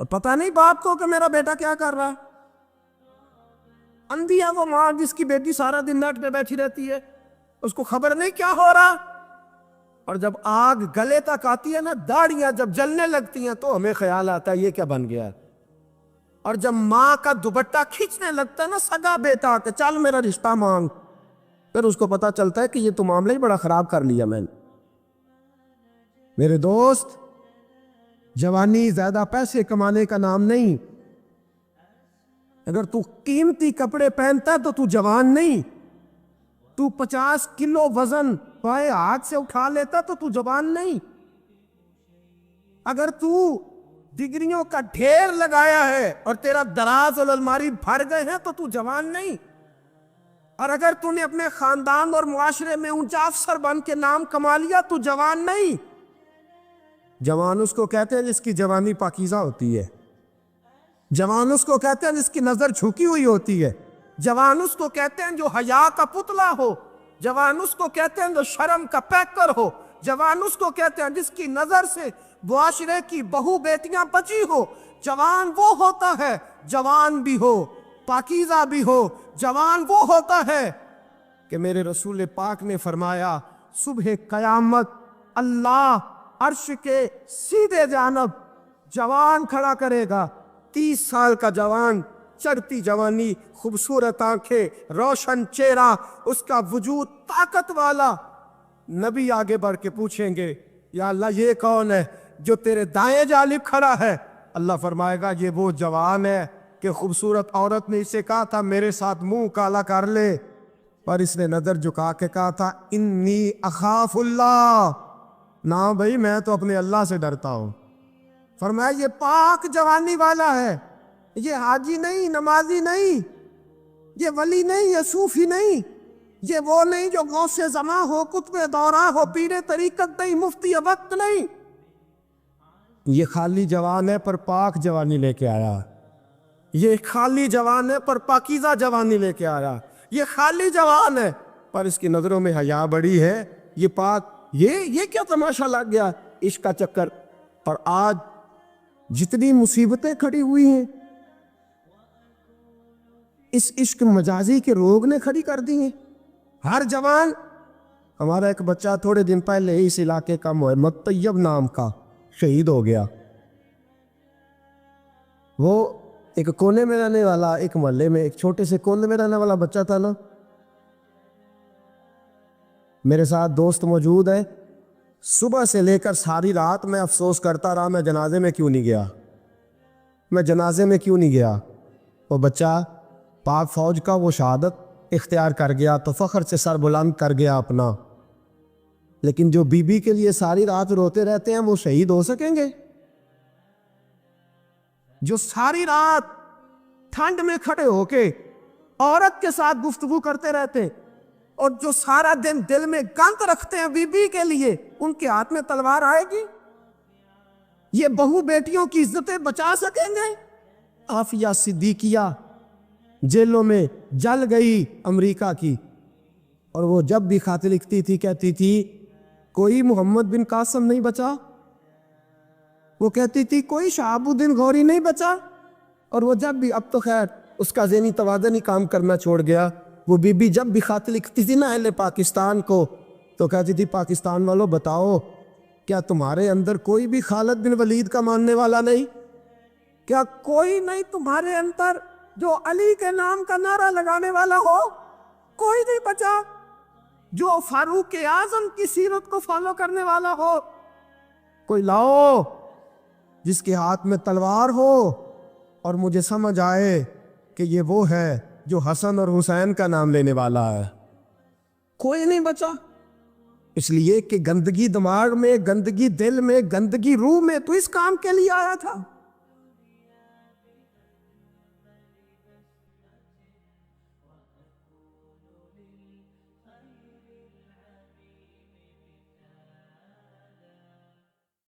اور پتہ نہیں باپ کو کہ میرا بیٹا کیا کر رہا. اندھی ہے وہ ماں جس کی بیٹی سارا دن نیٹ پہ بیٹھی رہتی ہے، اس کو خبر نہیں کیا ہو رہا. اور جب آگ گلے تک آتی ہے نا، داڑیاں جب جلنے لگتی ہیں تو ہمیں خیال آتا ہے یہ کیا بن گیا. اور جب ماں کا دوپٹہ کھینچنے لگتا ہے نا سگا بیٹا کہ چل میرا رشتہ مانگ، پھر اس کو پتا چلتا ہے کہ یہ تو معاملہ ہی بڑا خراب کر لیا میں نے. میرے دوست، جوانی زیادہ پیسے کمانے کا نام نہیں. اگر تو قیمتی کپڑے پہنتا ہے تو تو جوان نہیں. تو 50 کلو وزن پائے ہاتھ سے اٹھا لیتا تو تو جوان نہیں. اگر تو ڈگریوں کا ڈھیر لگایا ہے اور تیرا دراز اور الماری بھر گئے ہیں تو تو جوان نہیں. اور اگر تو نے اپنے خاندان اور معاشرے میں اونچا افسر بن کے نام کما لیا تو جوان نہیں. جوان اس کو کہتے ہیں جس کی جوانی پاکیزہ ہوتی ہے. جوان اس کو کہتے ہیں جس کی نظر جھکی ہوئی ہوتی ہے. جوان اس کو کہتے ہیں جو حیا کا پتلا ہو. جوان اس کو کہتے ہیں جو شرم کا پیکر ہو. جوان اس کو کہتے ہیں جس کی نظر سے معاشرے کی بہو بیٹیاں بچی ہو. جوان وہ ہوتا ہے، جوان بھی ہو پاکیزہ بھی ہو. جوان وہ ہوتا ہے کہ میرے رسول پاک نے فرمایا صبح قیامت اللہ عرش کے سیدھے جانب جوان کھڑا کرے گا. 30 سال کا جوان، چڑھتی جوانی، خوبصورت آنکھیں، روشن چہرہ، اس کا وجود طاقت والا. نبی آگے بڑھ کے پوچھیں گے یا اللہ یہ کون ہے جو تیرے دائیں جانب کھڑا ہے؟ اللہ فرمائے گا یہ وہ جوان ہے کہ خوبصورت عورت نے اسے کہا تھا میرے ساتھ منہ کالا کر لے، پر اس نے نظر جھکا کے کہا تھا انی اخاف اللہ. نا بھائی میں تو اپنے اللہ سے ڈرتا ہوں. فرمایا یہ پاک جوانی والا ہے، یہ حاجی نہیں، نمازی نہیں، یہ ولی نہیں، یہ صوفی نہیں، یہ وہ نہیں جو غوث زماں ہو، قطب دورہ ہو، پیر طریقت نہیں، مفتی وقت نہیں. یہ خالی جوان ہے پر پاک جوانی لے کے آیا. یہ خالی جوان ہے پر پاکیزہ جوانی لے کے آیا. یہ خالی جوان ہے پر اس کی نظروں میں حیا بڑی ہے. یہ پاک، یہ کیا تماشا لگ گیا عشق کا چکر. پر آج جتنی مصیبتیں کھڑی ہوئی ہیں اس عشق مجازی کے روگ نے کھڑی کر دی ہیں. ہر جوان، ہمارا ایک بچہ تھوڑے دن پہلے اس علاقے کا محمد طیب نام کا شہید ہو گیا. وہ ایک کونے میں رہنے والا، ایک محلے میں ایک چھوٹے سے کونے میں رہنے والا بچہ تھا نا. میرے ساتھ دوست موجود ہے. صبح سے لے کر ساری رات میں افسوس کرتا رہا میں جنازے میں کیوں نہیں گیا، میں جنازے میں کیوں نہیں گیا. وہ بچہ پاک فوج کا وہ شہادت اختیار کر گیا تو فخر سے سر بلند کر گیا اپنا. لیکن جو بی بی کے لیے ساری رات روتے رہتے ہیں وہ شہید ہو سکیں گے؟ جو ساری رات ٹھنڈ میں کھڑے ہو کے عورت کے ساتھ گفتگو کرتے رہتے اور جو سارا دن دل میں گند رکھتے ہیں بی بی کے لیے، ان کے ہاتھ میں تلوار آئے گی؟ یہ بہو بیٹیوں کی عزتیں بچا سکیں گے؟ عافیہ صدیقیہ جیلوں میں جل گئی امریکہ کی، اور وہ جب بھی خط لکھتی تھی کہتی تھی کوئی محمد بن قاسم نہیں بچا. وہ کہتی تھی کوئی شہاب الدین غوری نہیں بچا. اور وہ جب بھی، اب تو خیر اس کا ذہنی توازن ہی کام کرنا چھوڑ گیا، وہ بی بی جب بھی خط لکھتی تھی نا اہل پاکستان کو تو کہتی تھی پاکستان والوں بتاؤ کیا تمہارے اندر کوئی بھی خالد بن ولید کا ماننے والا نہیں؟ کیا کوئی نہیں تمہارے اندر جو علی کے نام کا نعرہ لگانے والا ہو؟ کوئی نہیں بچا جو فاروق اعظم کی سیرت کو فالو کرنے والا ہو؟ کوئی لاؤ. جس کے ہاتھ میں تلوار ہو اور مجھے سمجھ آئے کہ یہ وہ ہے جو حسن اور حسین کا نام لینے والا ہے. کوئی نہیں بچا، اس لیے کہ گندگی دماغ میں، گندگی دل میں، گندگی روح میں تو اس کام کے لیے آیا تھا.